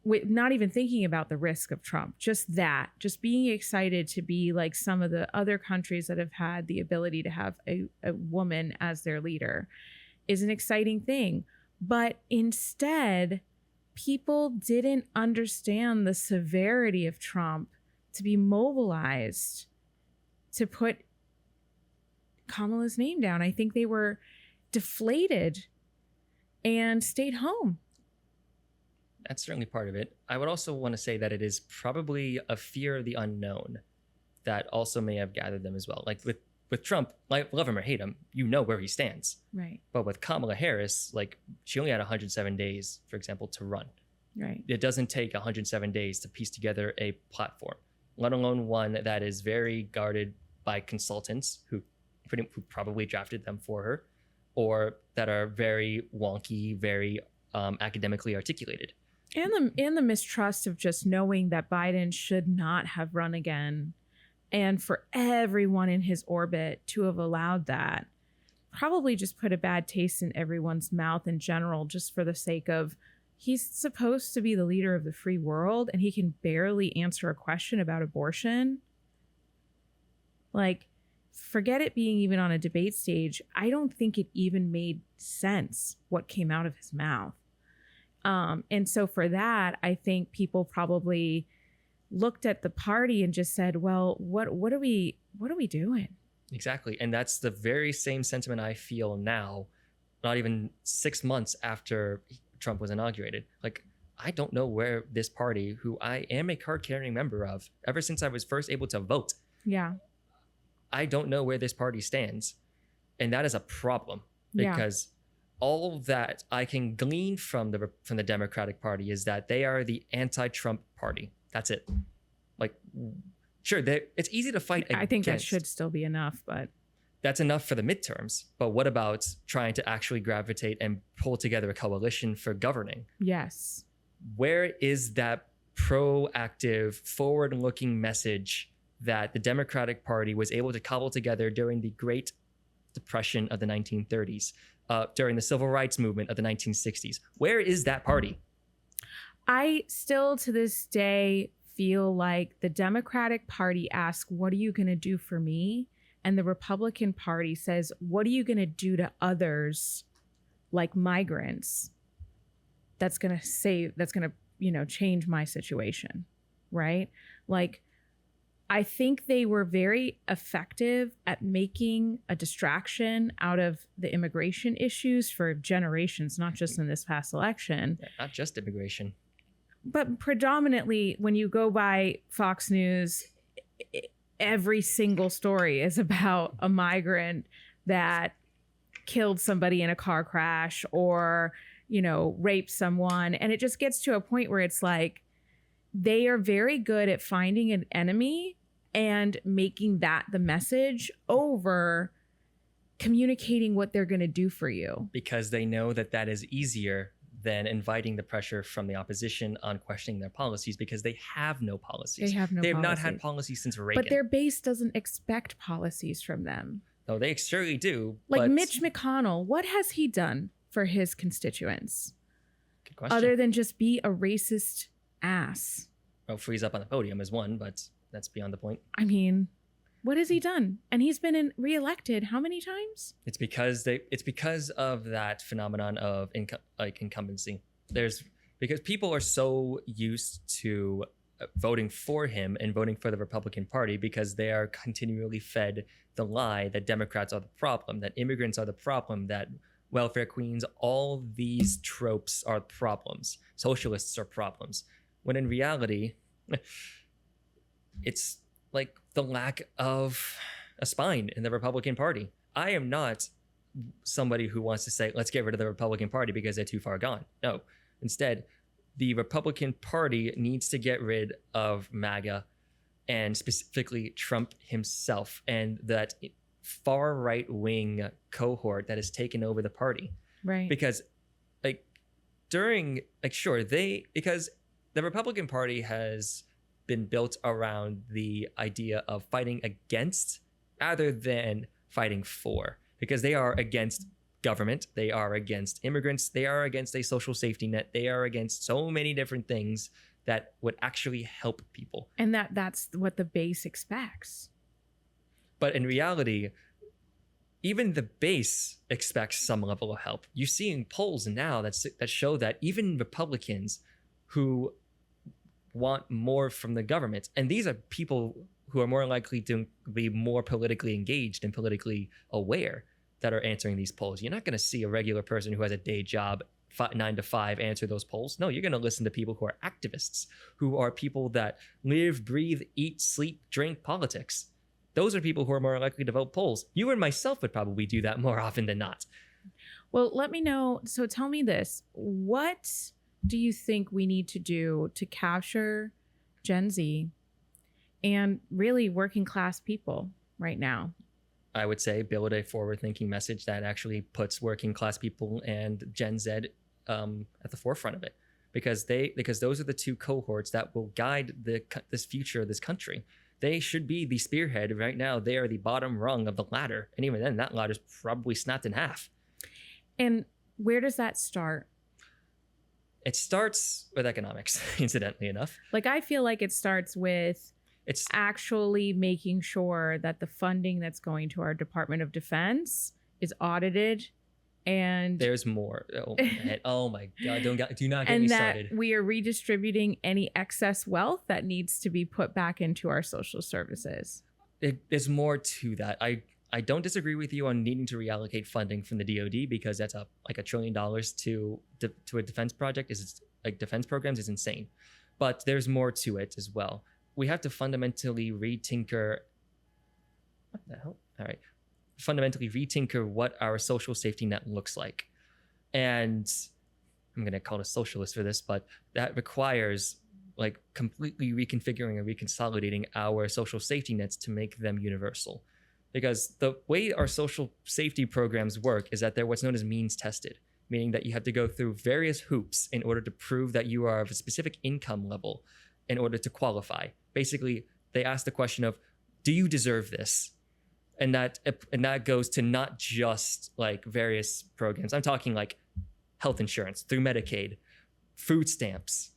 with not even thinking about the risk of Trump, just being excited to be like some of the other countries that have had the ability to have a woman as their leader is an exciting thing. But instead, people didn't understand the severity of Trump to be mobilized to put Kamala's name down. I think they were deflated and stayed home. That's certainly part of it. I would also want to say that it is probably a fear of the unknown that also may have gathered them as well. Like with Trump, like love him or hate him, you know where he stands. Right. But with Kamala Harris, like she only had 107 days, for example, to run. Right. It doesn't take 107 days to piece together a platform, let alone one that is very guarded by consultants who probably drafted them for her, or that are very wonky, very academically articulated. And the mistrust of just knowing that Biden should not have run again, and for everyone in his orbit to have allowed that probably just put a bad taste in everyone's mouth in general, just for the sake of he's supposed to be the leader of the free world and he can barely answer a question about abortion. Like, forget it being even on a debate stage. I don't think it even made sense what came out of his mouth. And so for that, I think people probably looked at the party and just said, well, what are we doing? Exactly. And that's the very same sentiment I feel now, not even 6 months after Trump was inaugurated. Like, I don't know where this party, who I am a card-carrying member of, ever since I was first able to vote. Yeah. I don't know where this party stands. And that is a problem because all that I can glean from the Democratic Party is that they are the anti-Trump party. That's it. Like, sure, it's easy to fight against. I think that should still be enough, but that's enough for the midterms. But what about trying to actually gravitate and pull together a coalition for governing? Yes. Where is that proactive, forward-looking message that the Democratic Party was able to cobble together during the Great Depression of the 1930s, during the Civil Rights Movement of the 1960s? Where is that party? I still, to this day, feel like the Democratic Party asks, what are you going to do for me? And the Republican Party says, what are you going to do to others, like migrants, that's going to change my situation, right? Like, I think they were very effective at making a distraction out of the immigration issues for generations, not just in this past election. Not just immigration. But predominantly, when you go by Fox News, every single story is about a migrant that killed somebody in a car crash or, raped someone. And it just gets to a point where it's like, they are very good at finding an enemy and making that the message over communicating what they're going to do for you. Because they know that is easier than inviting the pressure from the opposition on questioning their policies, because they have no policies. They have not had policies since Reagan. But their base doesn't expect policies from them. No, they surely do. Like Mitch McConnell, what has he done for his constituents? Good question. Other than just be a racist ass. Well, freeze up on the podium is one, but that's beyond the point. I mean, what has he done? And he's been reelected how many times? It's because of that phenomenon of incumbency. Because people are so used to voting for him and voting for the Republican Party because they are continually fed the lie that Democrats are the problem, that immigrants are the problem, that welfare queens, all these tropes are problems. Socialists are problems. When in reality, it's like the lack of a spine in the Republican Party. I am not somebody who wants to say, let's get rid of the Republican Party because they're too far gone. No, instead, the Republican Party needs to get rid of MAGA and specifically Trump himself and that far right wing cohort that has taken over the party. Right. Because because the Republican Party has been built around the idea of fighting against rather than fighting for, because they are against government, they are against immigrants, they are against a social safety net, they are against so many different things that would actually help people. And that's what the base expects. But in reality, even the base expects some level of help. You're seeing polls now that show that even Republicans who want more from the government, and these are people who are more likely to be more politically engaged and politically aware, that are answering these polls. You're not going to see a regular person who has a day job 9 to 5 answer those polls. No, you're going to listen to people who are activists, who are people that live, breathe, eat, sleep, drink politics. Those are people who are more likely to vote polls. You and myself would probably do that more often than not. Well, let me know. So tell me this. What do you think we need to do to capture Gen Z and really working class people right now? I would say build a forward-thinking message that actually puts working class people and Gen Z at the forefront of it, because those are the two cohorts that will guide this future of this country. They should be the spearhead. Right now, they are the bottom rung of the ladder, and even then, that ladder's probably snapped in half. And where does that start? It starts with economics, incidentally enough. I feel like it starts with actually making sure that the funding that's going to our Department of Defense is audited, and there's more. Oh my God! Do not get me started. And that we are redistributing any excess wealth that needs to be put back into our social services. There's more to that. I don't disagree with you on needing to reallocate funding from the DoD, because that's $1 trillion to a defense project defense programs is insane. But there's more to it as well. We have to fundamentally retinker. What the hell? All right. Fundamentally retinker what our social safety net looks like. And I'm going to call it a socialist for this, but that requires completely reconfiguring and reconsolidating our social safety nets to make them universal. Because the way our social safety programs work is that they're what's known as means tested, meaning that you have to go through various hoops in order to prove that you are of a specific income level in order to qualify. Basically, they ask the question of, do you deserve this? And that goes to not just various programs. I'm talking health insurance through Medicaid, food stamps.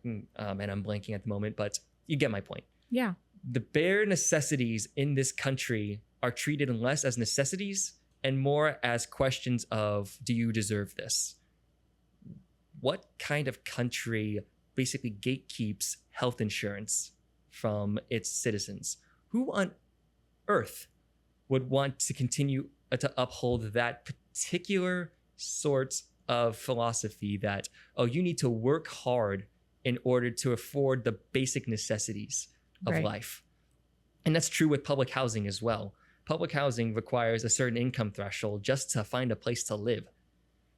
And I'm blanking at the moment, but you get my point. Yeah. The bare necessities in this country are treated less as necessities and more as questions of, do you deserve this? What kind of country basically gatekeeps health insurance from its citizens. Who on earth would want to continue to uphold that particular sort of philosophy that, oh, you need to work hard in order to afford the basic necessities of life? And that's true with public housing as well. Public housing requires a certain income threshold just to find a place to live.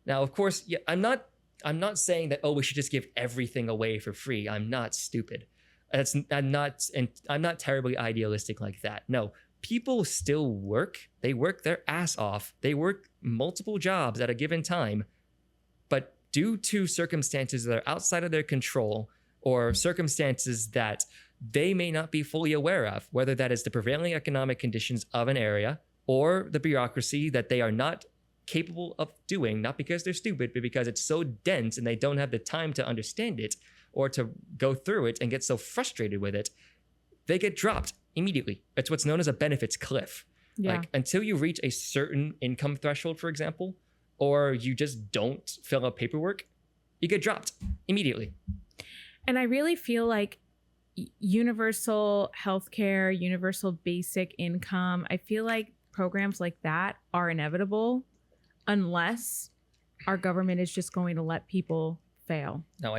Now, of course, yeah, I'm not saying that, oh, we should just give everything away for free. I'm not stupid. I'm not terribly idealistic like that. No, people still work. They work their ass off. They work multiple jobs at a given time. But due to circumstances that are outside of their control, or circumstances that they may not be fully aware of, whether that is the prevailing economic conditions of an area or the bureaucracy that they are not capable of doing, not because they're stupid, but because it's so dense and they don't have the time to understand it or to go through it and get so frustrated with it, they get dropped immediately. It's what's known as a benefits cliff. Yeah. Like, until you reach a certain income threshold, for example, or you just don't fill out paperwork, you get dropped immediately. And I really feel like universal healthcare, universal basic income, I feel like programs like that are inevitable unless our government is just going to let people fail. No,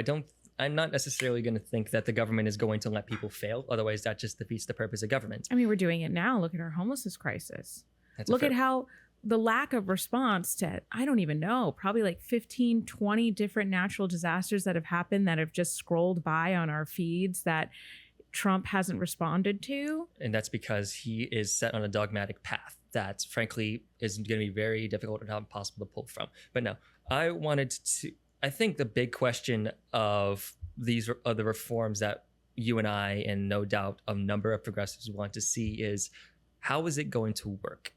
I'm not necessarily going to think that the government is going to let people fail. Otherwise, that just defeats the purpose of government. I mean, we're doing it now. Look at our homelessness crisis. Look at how the lack of response to, I don't even know, probably like 15, 20 different natural disasters that have happened that have just scrolled by on our feeds that Trump hasn't responded to. And that's because he is set on a dogmatic path that, frankly, is going to be very difficult and not impossible to pull from. But no, I think the big question of the reforms that you and I, and no doubt a number of progressives, want to see is, how is it going to work?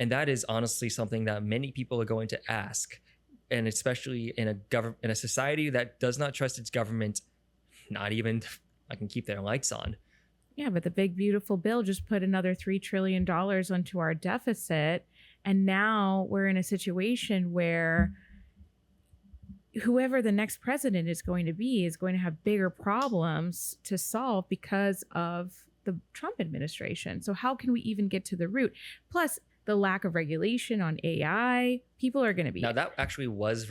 And that is honestly something that many people are going to ask, and especially in a society that does not trust its government, not even I can keep their lights on. Yeah, but the big beautiful bill just put another $3 trillion onto our deficit, and now we're in a situation where whoever the next president is going to have bigger problems to solve because of the Trump administration. So how can we even get to the root? Plus, the lack of regulation on AI, people are going to be... Now, that actually was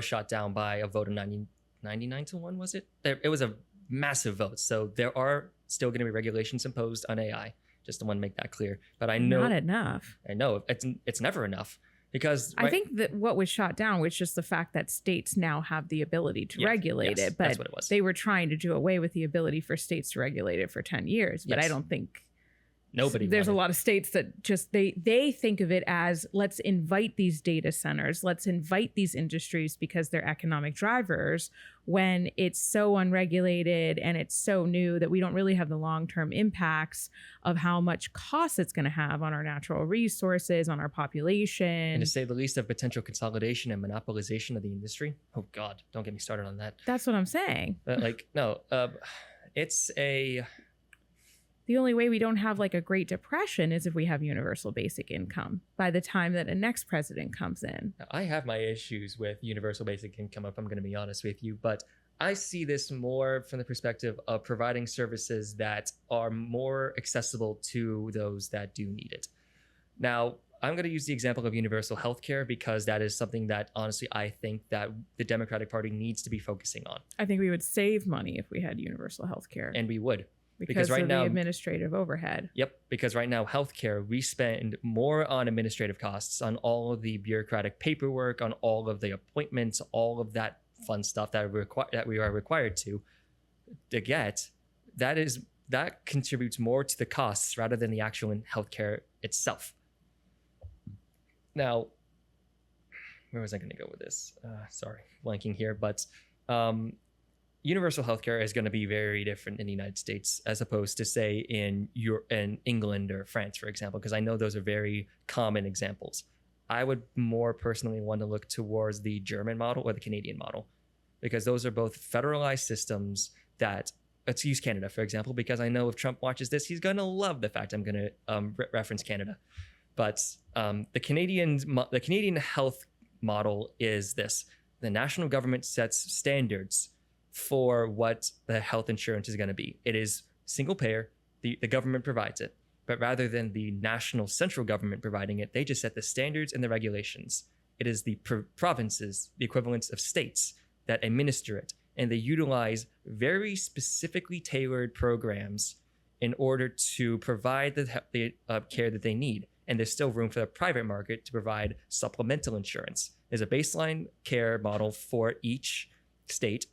shot down by a vote of 99-1, was it? It was a massive vote. So there are still going to be regulations imposed on AI. Just to want to make that clear. But I know... Not enough. I know. It's never enough. Because I think that what was shot down was just the fact that states now have the ability to regulate it. But that's what it was. They were trying to do away with the ability for states to regulate it for 10 years. But I don't think... There's a lot of states that just they think of it as, let's invite these data centers, let's invite these industries because they're economic drivers, when it's so unregulated and it's so new that we don't really have the long-term impacts of how much cost it's going to have on our natural resources, on our population. And to say the least, of potential consolidation and monopolization of the industry. Oh God, don't get me started on that. That's what I'm saying. But it's a... The only way we don't have like a Great Depression is if we have universal basic income by the time that a next president comes in. Now, I have my issues with universal basic income, if I'm going to be honest with you, but I see this more from the perspective of providing services that are more accessible to those that do need it. Now, I'm going to use the example of universal healthcare because that is something that honestly I think that the Democratic Party needs to be focusing on. I think we would save money if we had universal healthcare. And we would. Because right now, the administrative overhead. Yep, because right now, healthcare, we spend more on administrative costs, on all of the bureaucratic paperwork, on all of the appointments, all of that fun stuff that we are required to get. That contributes more to the costs rather than the actual healthcare itself. Now, where was I going to go with this? Sorry, blanking here, but universal healthcare is going to be very different in the United States as opposed to, say, in England or France, for example, because I know those are very common examples. I would more personally want to look towards the German model or the Canadian model, because those are both federalized systems that, let's use Canada, for example, because I know if Trump watches this, he's going to love the fact I'm going to reference Canada. But the Canadian health model is this. The national government sets standards for what the health insurance is going to be. It is single payer, the government provides it. But rather than the national central government providing it, they just set the standards and the regulations. It is the provinces, the equivalents of states, that administer it. And they utilize very specifically tailored programs in order to provide the care that they need. And there's still room for the private market to provide supplemental insurance. There's a baseline care model for each state,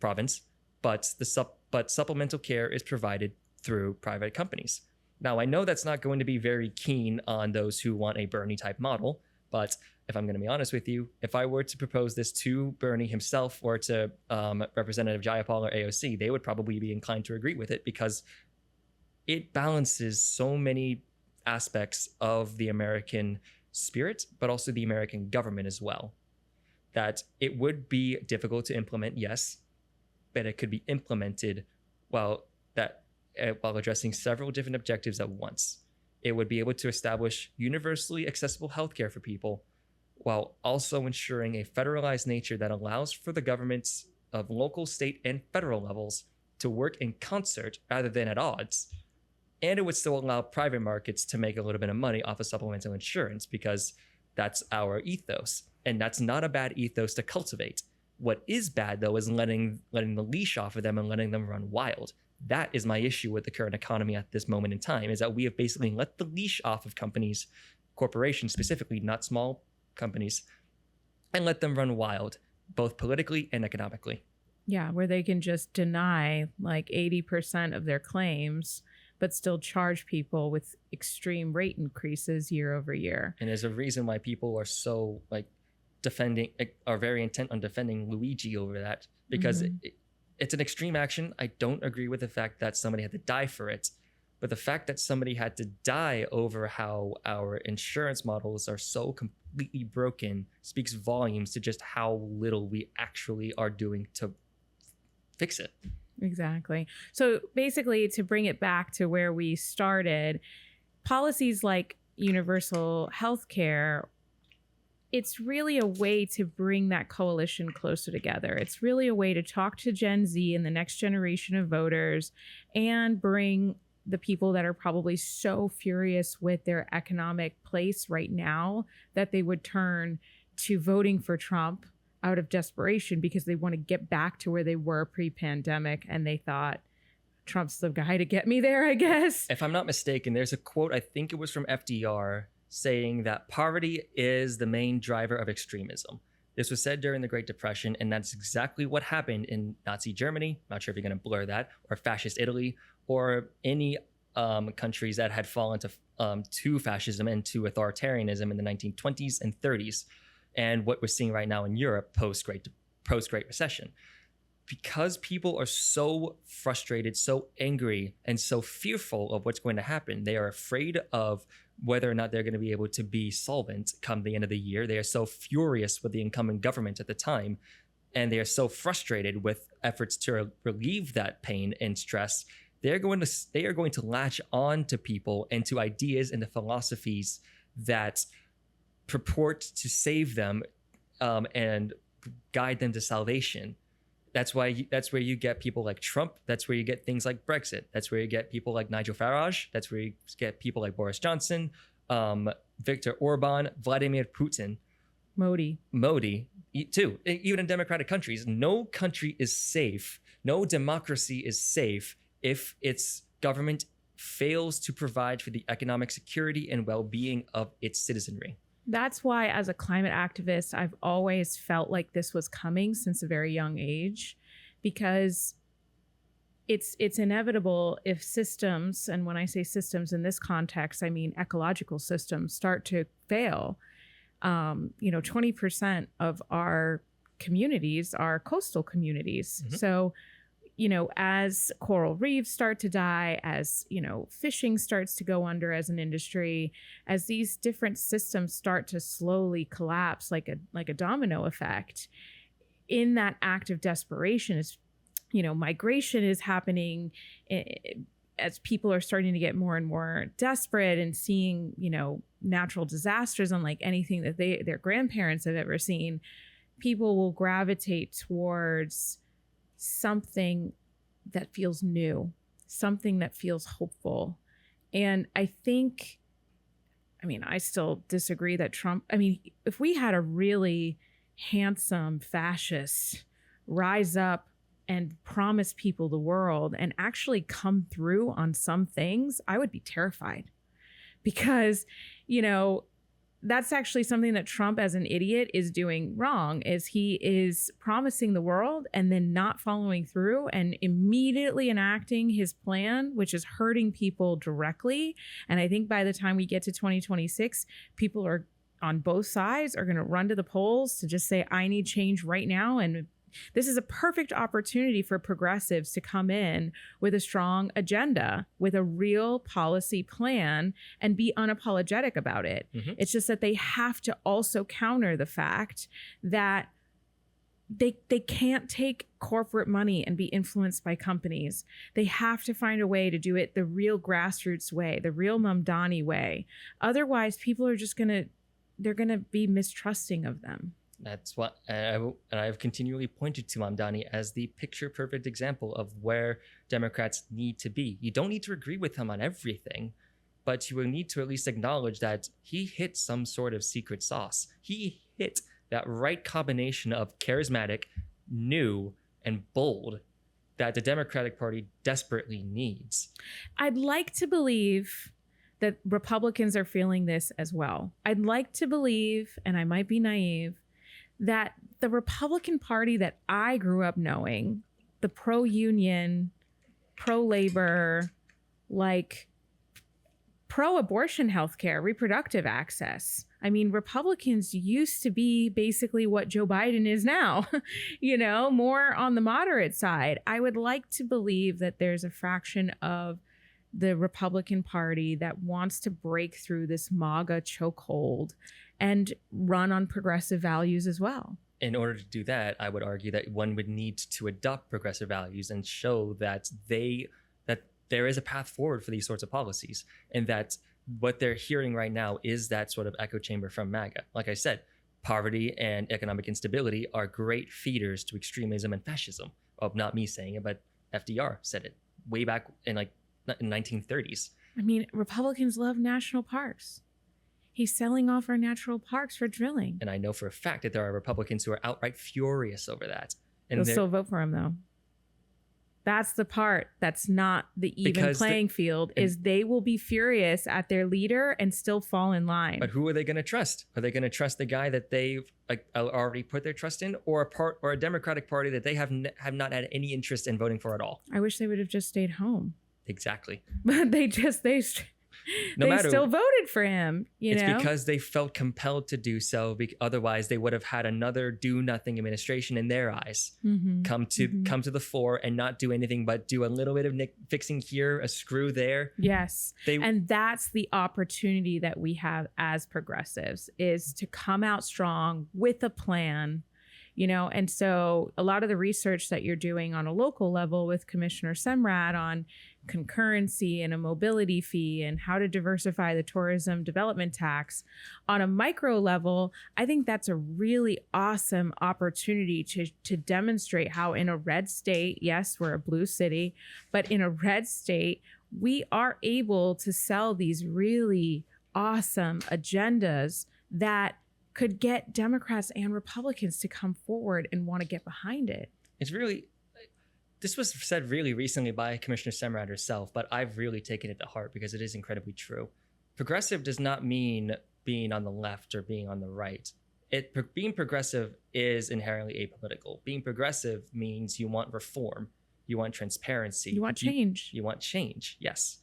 province, but supplemental care is provided through private companies. Now, I know that's not going to be very keen on those who want a Bernie type model, but if I'm going to be honest with you, if I were to propose this to Bernie himself or to Representative Jayapal or AOC, they would probably be inclined to agree with it because it balances so many aspects of the American spirit, but also the American government as well. That it would be difficult to implement, yes, but it could be implemented while addressing several different objectives at once. It would be able to establish universally accessible healthcare for people while also ensuring a federalized nature that allows for the governments of local, state, and federal levels to work in concert rather than at odds. And it would still allow private markets to make a little bit of money off of supplemental insurance because that's our ethos. And that's not a bad ethos to cultivate. What is bad, though, is letting the leash off of them and letting them run wild. That is my issue with the current economy at this moment in time, is that we have basically let the leash off of companies, corporations specifically, not small companies, and let them run wild, both politically and economically. Yeah, where they can just deny like 80% of their claims, but still charge people with extreme rate increases year over year. And there's a reason why people are so are very intent on defending Luigi over that, because it's an extreme action. I don't agree with the fact that somebody had to die for it, but the fact that somebody had to die over how our insurance models are so completely broken speaks volumes to just how little we actually are doing to fix it. Exactly. So basically, to bring it back to where we started, policies like universal health care, it's really a way to bring that coalition closer together. It's really a way to talk to Gen Z and the next generation of voters and bring the people that are probably so furious with their economic place right now that they would turn to voting for Trump out of desperation because they want to get back to where they were pre-pandemic, and they thought Trump's the guy to get me there, I guess. If I'm not mistaken, there's a quote, I think it was from FDR, saying that poverty is the main driver of extremism. This was said during the Great Depression, and that's exactly what happened in Nazi Germany. Not sure if you're going to blur that, or fascist Italy, or any countries that had fallen to fascism and to authoritarianism in the 1920s and 30s. And what we're seeing right now in Europe post-Great Recession. Because people are so frustrated, so angry, and so fearful of what's going to happen, they are afraid of whether or not they're going to be able to be solvent come the end of the year. They are so furious with the incumbent government at the time, and they are so frustrated with efforts to relieve that pain and stress. They are going to latch on to people and to ideas and to philosophies that purport to save them and guide them to salvation. That's where you get people like Trump. That's where you get things like Brexit. That's where you get people like Nigel Farage. That's where you get people like Boris Johnson, Viktor Orban, Vladimir Putin, Modi too. Even in democratic countries, no country is safe. No democracy is safe if its government fails to provide for the economic security and well-being of its citizenry. That's why, as a climate activist, I've always felt like this was coming since a very young age, because it's inevitable if systems, and when I say systems in this context, I mean ecological systems, start to fail. 20% of our communities are coastal communities. Mm-hmm. So, as coral reefs start to die, as, fishing starts to go under as an industry, as these different systems start to slowly collapse like a domino effect, in that act of desperation is, migration is happening as people are starting to get more and more desperate and seeing, natural disasters unlike anything that their grandparents have ever seen. People will gravitate towards something that feels new, something that feels hopeful. And I still disagree that Trump, if we had a really handsome fascist rise up and promise people the world and actually come through on some things, I would be terrified. Because, that's actually something that Trump as an idiot is doing wrong, is he is promising the world and then not following through and immediately enacting his plan, which is hurting people directly. And I think by the time we get to 2026, people are on both sides are going to run to the polls to just say, I need change right now. And this is a perfect opportunity for progressives to come in with a strong agenda, with a real policy plan, and be unapologetic about it. Mm-hmm. It's just that they have to also counter the fact that they can't take corporate money and be influenced by companies. They have to find a way to do it the real grassroots way, the real Mamdani way. Otherwise, people are just they're going to be mistrusting of them. That's what, and I've continually pointed to Mamdani as the picture-perfect example of where Democrats need to be. You don't need to agree with him on everything, but you will need to at least acknowledge that he hit some sort of secret sauce. He hit that right combination of charismatic, new, and bold that the Democratic Party desperately needs. I'd like to believe that Republicans are feeling this as well. I'd like to believe, and I might be naive, that the Republican Party that I grew up knowing, the pro-union, pro-labor, like pro-abortion healthcare, reproductive access. Republicans used to be basically what Joe Biden is now, more on the moderate side. I would like to believe that there's a fraction of the Republican Party that wants to break through this MAGA chokehold and run on progressive values as well. In order to do that, I would argue that one would need to adopt progressive values and show that there is a path forward for these sorts of policies, and that what they're hearing right now is that sort of echo chamber from MAGA. Like I said, poverty and economic instability are great feeders to extremism and fascism. Well, not me saying it, but FDR said it way back in the 1930s. Republicans love national parks. He's selling off our natural parks for drilling. And I know for a fact that there are Republicans who are outright furious over that. And they'll still vote for him, though. That's the part that's not the even playing field, is they will be furious at their leader and still fall in line. But who are they going to trust? Are they going to trust the guy that they've already put their trust in, or a Democratic Party that they have not had any interest in voting for at all? I wish they would have just stayed home. Exactly. But they still voted for him. It's because they felt compelled to do so. Otherwise, they would have had another do-nothing administration in their eyes come to the fore and not do anything but do a little bit of fixing here, a screw there. Yes, and that's the opportunity that we have as progressives, is to come out strong with a plan. And so a lot of the research that you're doing on a local level with Commissioner Semrad on concurrency and a mobility fee and how to diversify the tourism development tax on a micro level, I think that's a really awesome opportunity to demonstrate how in a red state, yes, we're a blue city, but in a red state, we are able to sell these really awesome agendas that could get Democrats and Republicans to come forward and want to get behind it. This was said really recently by Commissioner Semrad herself, but I've really taken it to heart because it is incredibly true. Progressive does not mean being on the left or being on the right. Being progressive is inherently apolitical. Being progressive means you want reform, you want transparency, you want change. You want change, yes.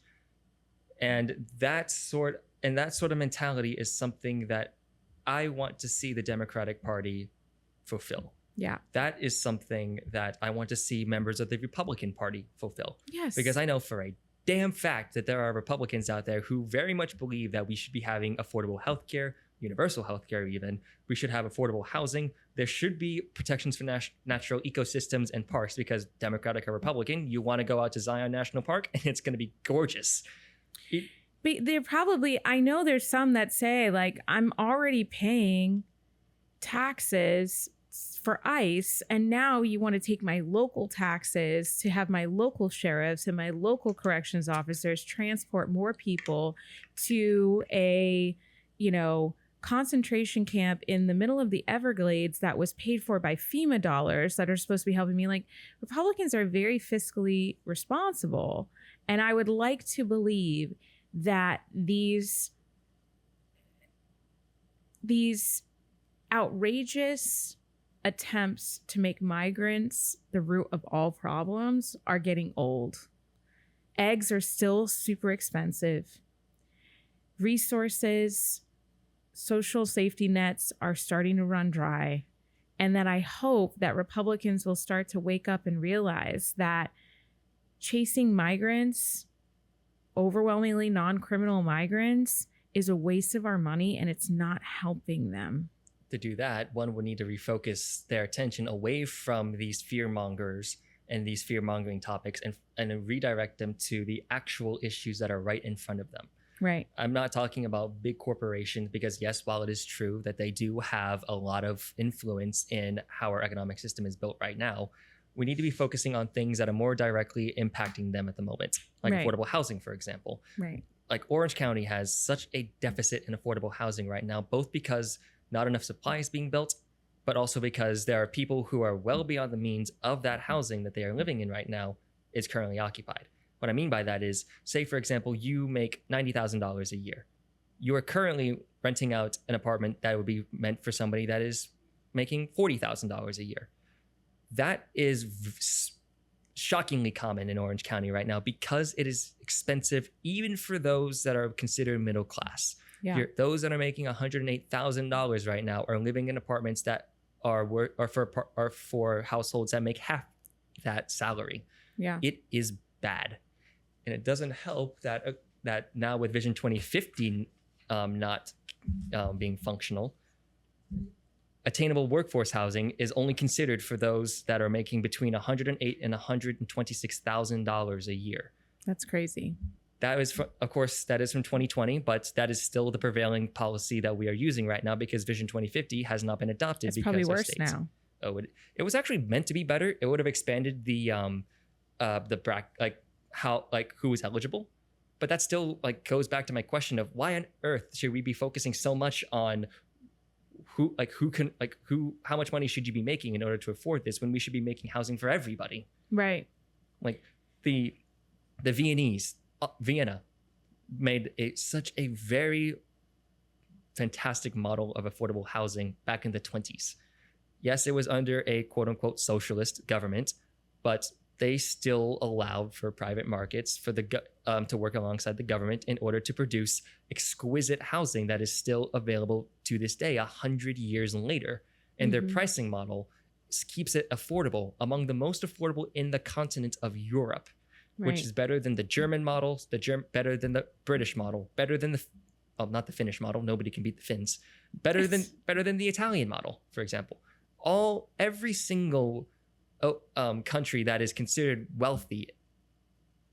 And that sort of mentality is something that I want to see the Democratic Party fulfill. Yeah. That is something that I want to see members of the Republican Party fulfill. Yes. Because I know for a damn fact that there are Republicans out there who very much believe that we should be having affordable healthcare, universal healthcare even. We should have affordable housing. There should be protections for natural ecosystems and parks, because Democratic or Republican, you want to go out to Zion National Park and it's going to be gorgeous. But they're probably, I know there's some that say, like, I'm already paying taxes for ICE, and now you want to take my local taxes to have my local sheriffs and my local corrections officers transport more people to a, concentration camp in the middle of the Everglades that was paid for by FEMA dollars that are supposed to be helping me. Like, Republicans are very fiscally responsible, and I would like to believe that these outrageous attempts to make migrants the root of all problems are getting old. Eggs are still super expensive. Resources, social safety nets are starting to run dry. And that I hope that Republicans will start to wake up and realize that chasing migrants, overwhelmingly non-criminal migrants, is a waste of our money, and it's not helping them. To do that, one would need to refocus their attention away from these fear mongers and these fear mongering topics and redirect them to the actual issues that are right in front of them. Right. I'm not talking about big corporations because, yes, while it is true that they do have a lot of influence in how our economic system is built right now, we need to be focusing on things that are more directly impacting them at the moment, like affordable housing, for example. Right. Like Orange County has such a deficit in affordable housing right now, both because not enough supply is being built, but also because there are people who are well beyond the means of that housing that they are living in right now is currently occupied. What I mean by that is, say, for example, you make $90,000 a year. You are currently renting out an apartment that would be meant for somebody that is making $40,000 a year. That is shockingly common in Orange County right now because it is expensive even for those that are considered middle class. Yeah. Those that are making $108,000 right now are living in apartments that are for households that make half that salary. Yeah. It is bad. And it doesn't help that now with Vision 2050 not being functional, attainable workforce housing is only considered for those that are making between $108,000 and $126,000 a year. That's crazy. That is, of course, that is from 2020, but that is still the prevailing policy that we are using right now because Vision 2050 has not been adopted. It's probably worse now. Oh, it was actually meant to be better. It would have expanded the who is eligible, but that still goes back to my question of why on earth should we be focusing so much on how much money should you be making in order to afford this when we should be making housing for everybody? Right. Like the Viennese. Vienna made such a very fantastic model of affordable housing back in the 20s. Yes, it was under a quote-unquote socialist government, but they still allowed for private markets for to work alongside the government in order to produce exquisite housing that is still available to this day, 100 years later. And their pricing model keeps it affordable, among the most affordable in the continent of Europe. Right. Which is better than the German models, better than the British model, better than not the Finnish model. Nobody can beat the Finns. Better than the Italian model, for example. Every single country that is considered wealthy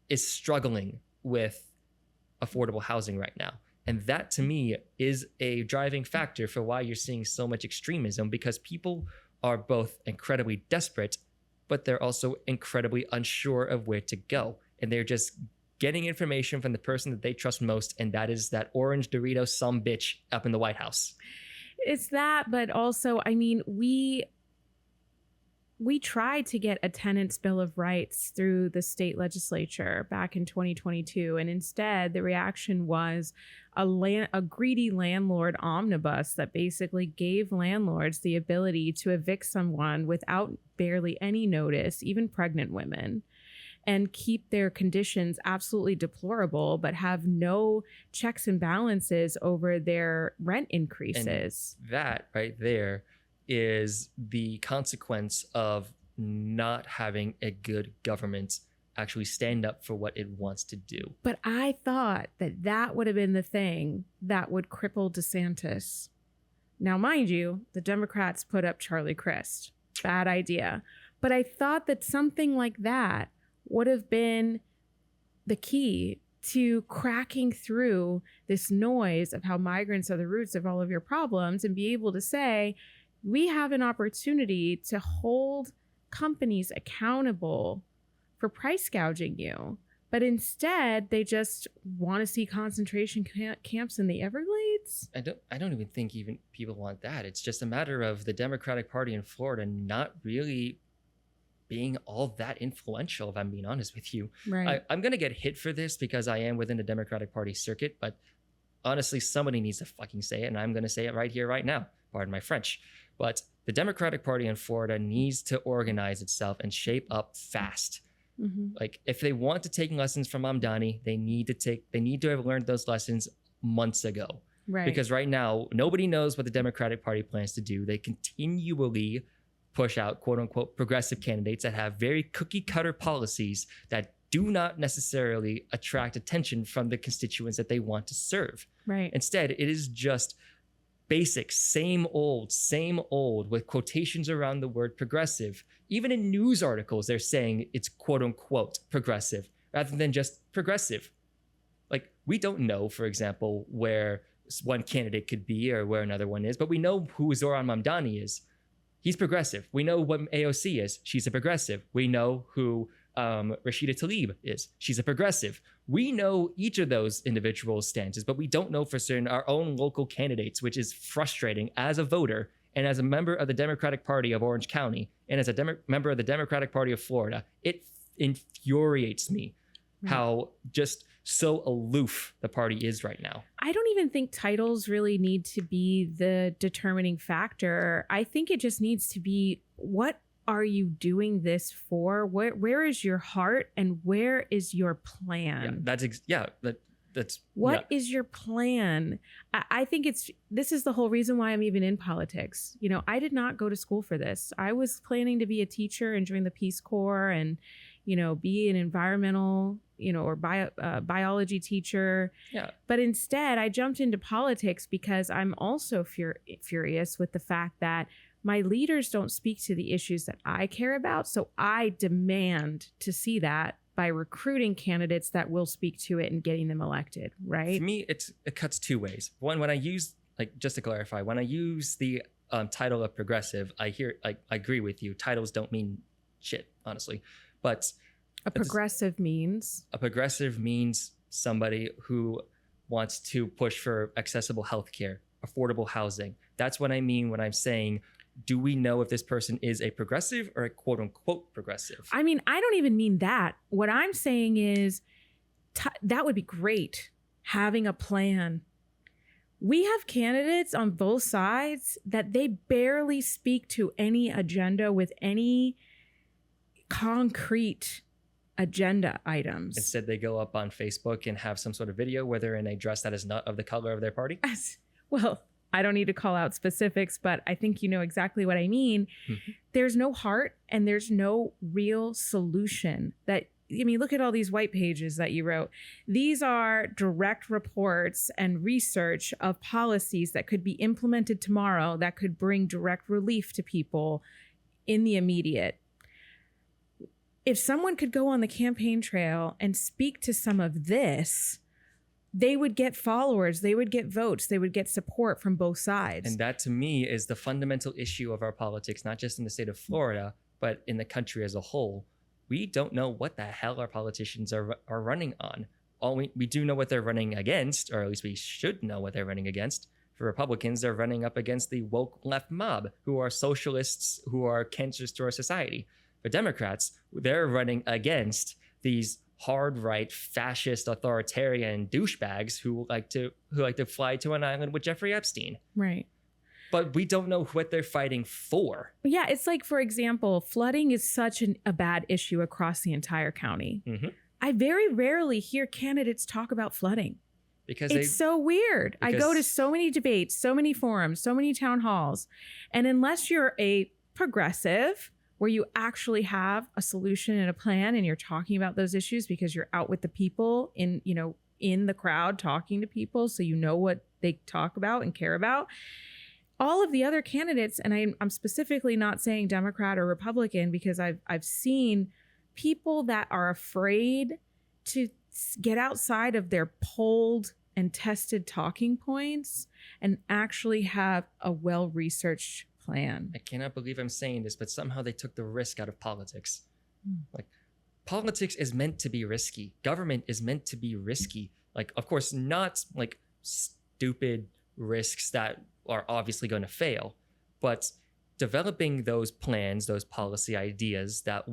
is struggling with affordable housing right now. And that, to me, is a driving factor for why you're seeing so much extremism, because people are both incredibly desperate, but they're also incredibly unsure of where to go. And they're just getting information from the person that they trust most, and that is that orange Dorito sumbitch up in the White House. It's that, but also, I mean, we tried to get a tenant's bill of rights through the state legislature back in 2022, and instead the reaction was a greedy landlord omnibus that basically gave landlords the ability to evict someone without barely any notice, even pregnant women, and keep their conditions absolutely deplorable, but have no checks and balances over their rent increases. And that right there is the consequence of not having a good government actually stand up for what it wants to do. But I thought that would have been the thing that would cripple DeSantis. Now, mind you, the Democrats put up Charlie Crist. Bad idea. But I thought that something like that would have been the key to cracking through this noise of how migrants are the roots of all of your problems and be able to say, we have an opportunity to hold companies accountable for price gouging you. But instead, they just want to see concentration camps in the Everglades. I don't even think even people want that. It's just a matter of the Democratic Party in Florida not really being all that influential, if I'm being honest with you. Right. I'm going to get hit for this because I am within the Democratic Party circuit, but honestly, somebody needs to fucking say it, and I'm going to say it right here, right now. Pardon my French. But the Democratic Party in Florida needs to organize itself and shape up fast. Mm-hmm. Like, if they want to take lessons from Mamdani, they need to have learned those lessons months ago. Right. Because right now, nobody knows what the Democratic Party plans to do. They continually push out quote unquote progressive candidates that have very cookie cutter policies that do not necessarily attract attention from the constituents that they want to serve. Right. Instead, it is just basic, same old with quotations around the word progressive. Even in news articles, they're saying it's quote unquote progressive rather than just progressive. Like, we don't know, for example, where one candidate could be or where another one is, but we know who Zoran Mamdani is. He's progressive. We know what AOC is. She's a progressive. We know who Rashida Tlaib is. She's a progressive. We know each of those individuals' stances, but we don't know for certain our own local candidates, which is frustrating as a voter and as a member of the Democratic Party of Orange County and as a member of the Democratic Party of Florida. It infuriates me how just so aloof the party is right now. I don't even think titles really need to be the determining factor. I think it just needs to be, what are you doing this for? Where is your heart and where is your plan? What is your plan? I think this is the whole reason why I'm even in politics. You know, I did not go to school for this. I was planning to be a teacher and join the Peace Corps and, you know, be an environmental, you know, or biology teacher. Yeah. But instead, I jumped into politics because I'm also furious with the fact that my leaders don't speak to the issues that I care about. So I demand to see that by recruiting candidates that will speak to it and getting them elected, right? For me, it cuts two ways. One, when I use, like, just to clarify, when I use the title of progressive, I agree with you. Titles don't mean shit, honestly. But a progressive means somebody who wants to push for accessible healthcare, affordable housing. That's what I mean when I'm saying, do we know if this person is a progressive or a quote unquote progressive? I mean, I don't even mean that. What I'm saying is that would be great, having a plan. We have candidates on both sides that they barely speak to any agenda with any concrete agenda items. Instead, they go up on Facebook and have some sort of video where they're in a dress that is not of the color of their party. Well, I don't need to call out specifics, but I think you know exactly what I mean. Mm-hmm. There's no heart and there's no real solution. Look at all these white pages that you wrote. These are direct reports and research of policies that could be implemented tomorrow that could bring direct relief to people in the immediate. If someone could go on the campaign trail and speak to some of this, they would get followers, they would get votes, they would get support from both sides. And that, to me, is the fundamental issue of our politics, not just in the state of Florida, but in the country as a whole. We don't know what the hell our politicians are running on. We do know what they're running against, or at least we should know what they're running against. For Republicans, they're running up against the woke left mob, who are socialists, who are cancerous to our society. For Democrats, they're running against these hard right, fascist, authoritarian douchebags who like to fly to an island with Jeffrey Epstein. Right. But we don't know what they're fighting for. Yeah, it's like, for example, flooding is such a bad issue across the entire county. Mm-hmm. I very rarely hear candidates talk about flooding. Because it's so weird. I go to so many debates, so many forums, so many town halls. And unless you're a progressive, where you actually have a solution and a plan and you're talking about those issues because you're out with the people in the crowd talking to people, so you know what they talk about and care about. All of the other candidates, and I'm specifically not saying Democrat or Republican, because I've seen people that are afraid to get outside of their polled and tested talking points and actually have a well-researched plan. I cannot believe I'm saying this, but somehow they took the risk out of politics. Mm. Like, politics is meant to be risky. Government is meant to be risky. Like, of course, not like stupid risks that are obviously going to fail, but developing those plans, those policy ideas that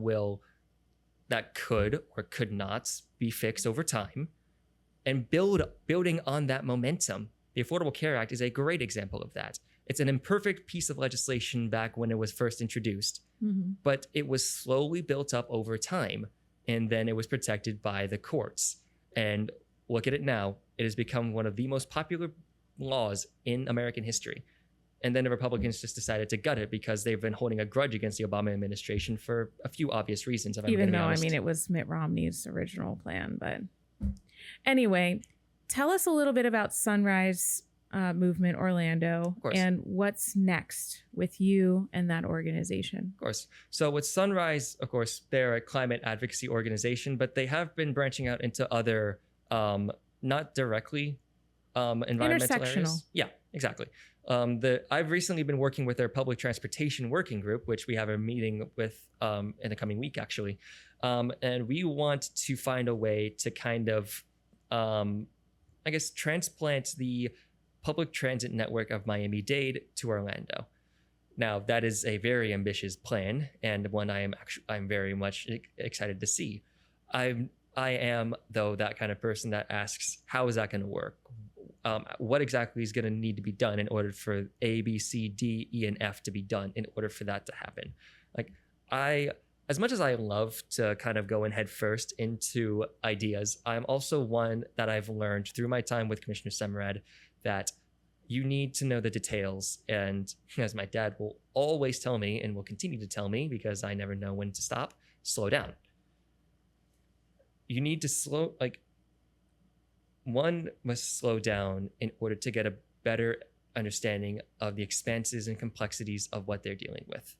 could or could not be fixed over time, and building on that momentum. The Affordable Care Act is a great example of that. It's an imperfect piece of legislation back when it was first introduced, but it was slowly built up over time, and then it was protected by the courts. And look at it now. It has become one of the most popular laws in American history. And then the Republicans just decided to gut it because they've been holding a grudge against the Obama administration for a few obvious reasons. Even though, I mean, it was Mitt Romney's original plan. But anyway, tell us a little bit about Sunrise Movement Orlando and what's next with you and that organization. Of course. So with Sunrise, of course, they're a climate advocacy organization, but they have been branching out into other, not directly environmental areas. Yeah, exactly. I've recently been working with their public transportation working group, which we have a meeting with in the coming week, actually. And we want to find a way to kind of, transplant the public transit network of Miami-Dade to Orlando. Now, that is a very ambitious plan and one I'm very much excited to see. I am, though, that kind of person that asks, how is that going to work? What exactly is going to need to be done in order for A, B, C, D, E, and F to be done in order for that to happen? Like, as much as I love to kind of go in head first into ideas, I'm also one that I've learned through my time with Commissioner Semrad that you need to know the details. And as my dad will always tell me and will continue to tell me, because I never know when to stop, slow down. You need to one must slow down in order to get a better understanding of the expanses and complexities of what they're dealing with.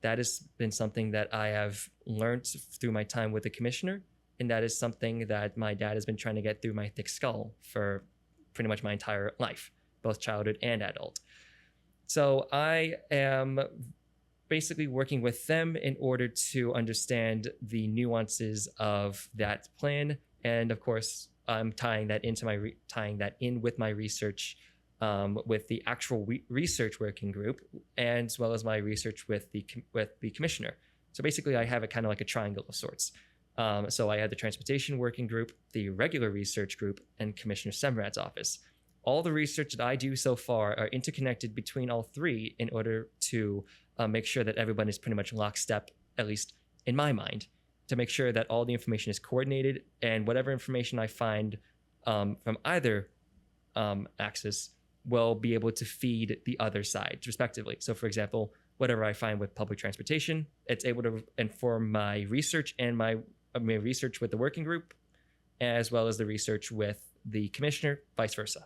That has been something that I have learned through my time with the commissioner, and that is something that my dad has been trying to get through my thick skull for pretty much my entire life, both childhood and adult. So I am basically working with them in order to understand the nuances of that plan, and of course, I'm tying that in with my research, with the actual research working group, and as well as my research with the commissioner. So basically, I have a kind of like a triangle of sorts. So I had the transportation working group, the regular research group, and Commissioner Semrad's office. All the research that I do so far are interconnected between all three in order to make sure that everyone is pretty much lockstep, at least in my mind, to make sure that all the information is coordinated, and whatever information I find from either axis will be able to feed the other side, respectively. So, for example, whatever I find with public transportation, it's able to inform my research and my research with the working group, as well as the research with the commissioner, vice versa.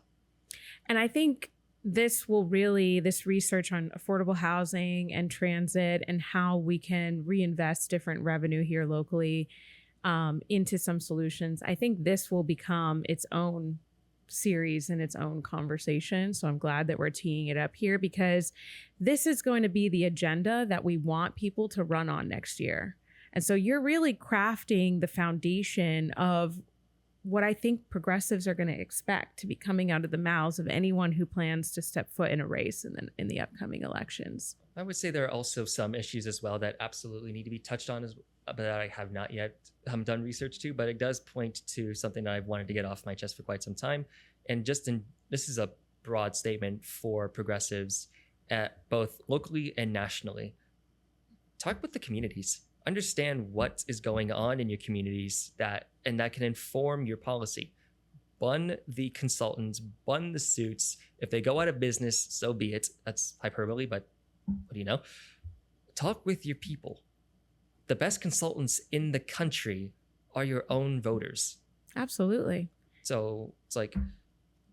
And I think this research on affordable housing and transit and how we can reinvest different revenue here locally into some solutions, I think this will become its own series and its own conversation. So I'm glad that we're teeing it up here, because this is going to be the agenda that we want people to run on next year. And so you're really crafting the foundation of what I think progressives are going to expect to be coming out of the mouths of anyone who plans to step foot in a race in the upcoming elections. I would say there are also some issues as well that absolutely need to be touched on, but that I have not yet done research to, but it does point to something that I've wanted to get off my chest for quite some time. And this is a broad statement for progressives at both locally and nationally. Talk with the communities. Understand what is going on in your communities that can inform your policy. Bun the consultants, bun the suits. If they go out of business, so be it. That's hyperbole, but what do you know? Talk with your people. The best consultants in the country are your own voters. Absolutely. So it's like,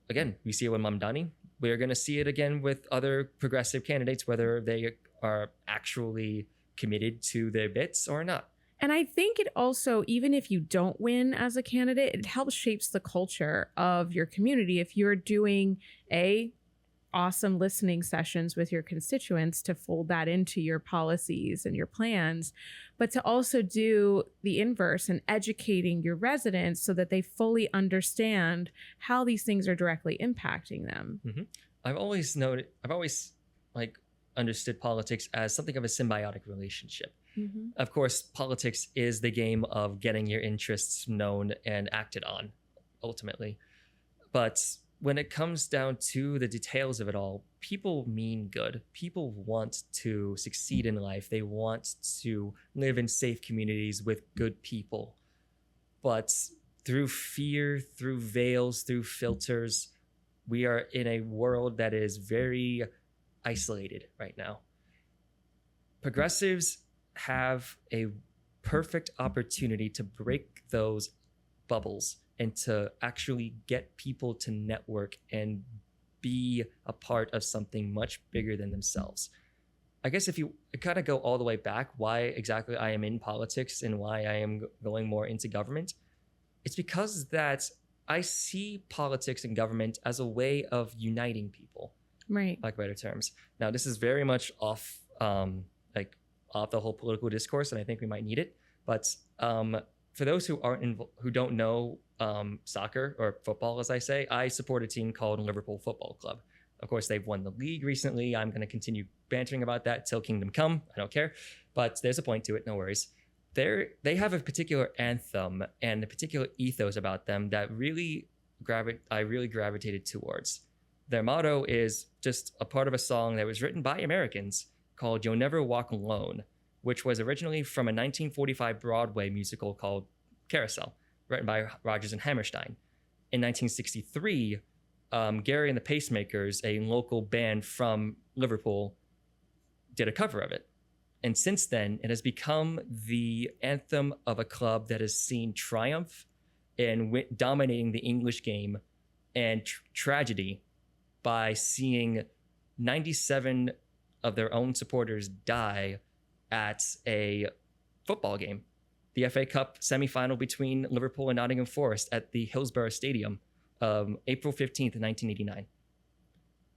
again, we see it with Mamdani. We're going to see it again with other progressive candidates, whether they are actually committed to their bits or not. And I think it also, even if you don't win as a candidate, it helps shapes the culture of your community. If you're doing awesome listening sessions with your constituents to fold that into your policies and your plans, but to also do the inverse and educating your residents so that they fully understand how these things are directly impacting them. Mm-hmm. I've always like understood politics as something of a symbiotic relationship. Mm-hmm. Of course, politics is the game of getting your interests known and acted on, ultimately. But when it comes down to the details of it all, people mean good. People want to succeed in life. They want to live in safe communities with good people. But through fear, through veils, through filters, we are in a world that is very isolated right now. Progressives have a perfect opportunity to break those bubbles and to actually get people to network and be a part of something much bigger than themselves. I guess if you kind of go all the way back, why exactly I am in politics and why I am going more into government, it's because that I see politics and government as a way of uniting people, right? Like better terms. Now, this is very much off the whole political discourse, and I think we might need it. But for those who don't know soccer or football, as I say, I support a team called Liverpool Football Club. Of course, they've won the league recently. I'm going to continue bantering about that till kingdom come. I don't care, but there's a point to it. No worries. They have a particular anthem and a particular ethos about them that I really gravitated towards. Their motto is just a part of a song that was written by Americans called "You'll Never Walk Alone," which was originally from a 1945 Broadway musical called Carousel, written by Rodgers and Hammerstein. In 1963, Gary and the Pacemakers, a local band from Liverpool, did a cover of it. And since then, it has become the anthem of a club that has seen triumph and dominating the English game and tragedy by seeing 97 of their own supporters die at a football game. The FA Cup semi-final between Liverpool and Nottingham Forest at the Hillsborough Stadium, April 15th, 1989.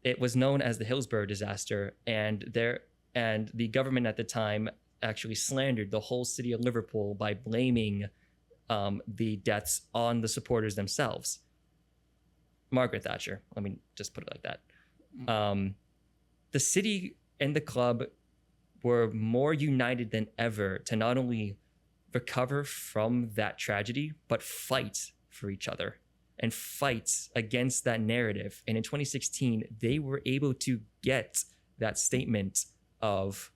It was known as the Hillsborough disaster, and the government at the time actually slandered the whole city of Liverpool by blaming the deaths on the supporters themselves. Margaret Thatcher, let me just put it like that. The city and the club were more united than ever to not only recover from that tragedy, but fight for each other and fight against that narrative. And in 2016, they were able to get that statement of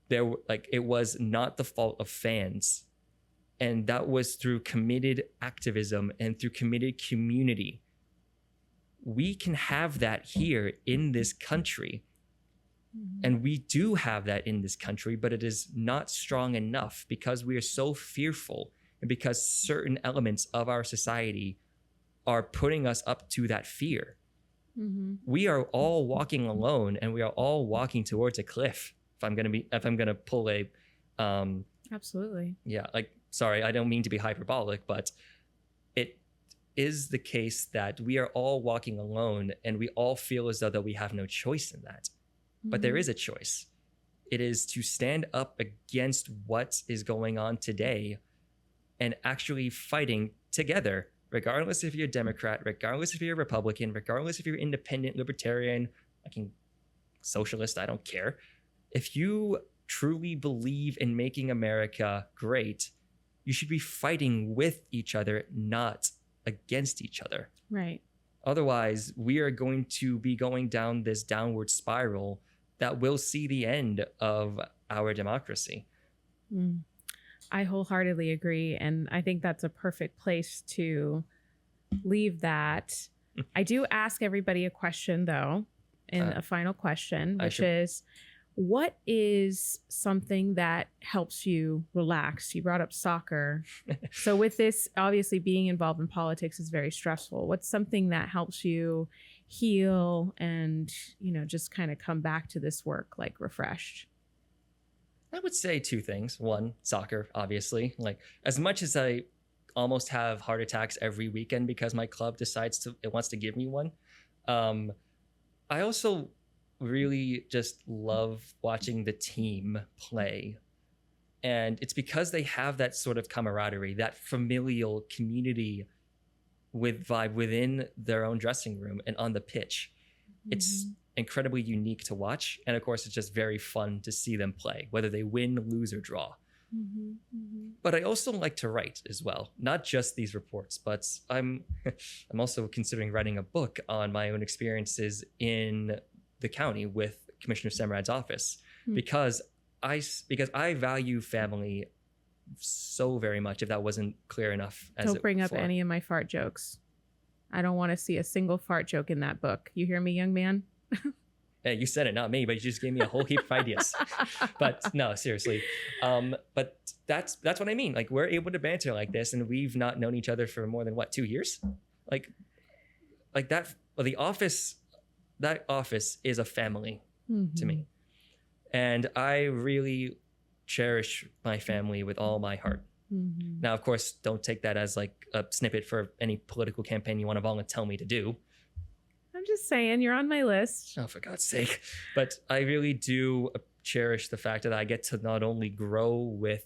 it was not the fault of fans. And that was through committed activism and through committed community. We can have that here in this country. And we do have that in this country, but it is not strong enough because we are so fearful and because certain elements of our society are putting us up to that fear. Mm-hmm. We are all walking alone and we are all walking towards a cliff. If I'm going to pull a, absolutely. Yeah. Sorry, I don't mean to be hyperbolic, but it is the case that we are all walking alone and we all feel as though that we have no choice in that. But there is a choice. It is to stand up against what is going on today and actually fighting together, regardless if you're a Democrat, regardless if you're a Republican, regardless if you're independent, libertarian, socialist, I don't care. If you truly believe in making America great, you should be fighting with each other, not against each other. Right. Otherwise, we are going to be going down this downward spiral that will see the end of our democracy. I wholeheartely agree. And I think that's a perfect place to leave that. I do ask everybody a question, though, a final question, which is, what is something that helps you relax? You brought up soccer. So with this, obviously being involved in politics is very stressful. What's something that helps you heal and, just kind of come back to this work refreshed? I would say two things. One, soccer, obviously. As much as I almost have heart attacks every weekend because my club decides it wants to give me one, I also really just love watching the team play. And it's because they have that sort of camaraderie, that familial community with vibe within their own dressing room and on the pitch. It's incredibly unique to watch. And of course, it's just very fun to see them play, whether they win, lose, or draw. But I also like to write as well, not just these reports, but I'm also considering writing a book on my own experiences in the county with Commissioner Semrad's office, because I value family so very much. If that wasn't clear enough, don't bring up any of my fart jokes. I don't want to see a single fart joke in that book. You hear me, young man? Hey, you said it, not me, but you just gave me a whole heap of ideas. But no, seriously. But that's what I mean. Like, we're able to banter like this, and we've not known each other for more than 2 years? Like that. Well, that office is a family to me. And I really cherish my family with all my heart. Now, of course, don't take that as like a snippet for any political campaign you want to volunteer tell me to do. I'm just saying, you're on my list. Oh, for God's sake. But I really do cherish the fact that I get to not only grow with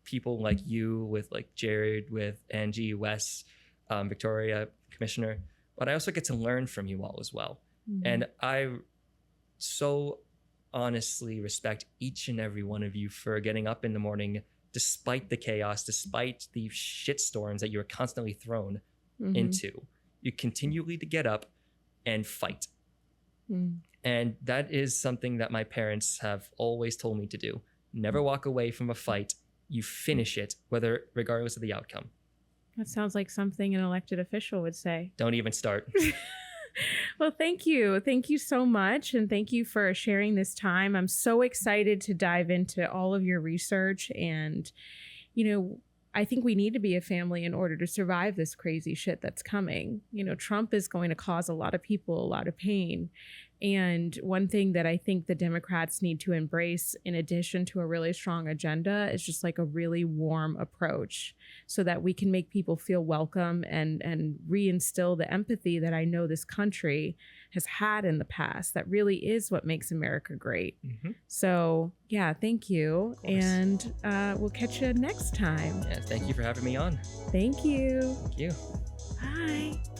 people like you, with like Jared, with Angie, Wes, Victoria, Commissioner, but I also get to learn from you all as well. And I so honestly respect each and every one of you for getting up in the morning, despite the chaos, despite the shitstorms that you're constantly thrown into. You continually to get up and fight. And that is something that my parents have always told me to do. Never walk away from a fight. You finish it, regardless of the outcome. That sounds like something an elected official would say. Don't even start. Well, thank you. Thank you so much. And thank you for sharing this time. I'm so excited to dive into all of your research. And, I think we need to be a family in order to survive this crazy shit that's coming. Trump is going to cause a lot of people a lot of pain. And one thing that I think the Democrats need to embrace, in addition to a really strong agenda, is just like a really warm approach so that we can make people feel welcome and reinstill the empathy that I know this country has had in the past. That really is what makes America great. So yeah, thank you. And we'll catch you next time. Yeah, thank you for having me on. Thank you. Thank you. Bye.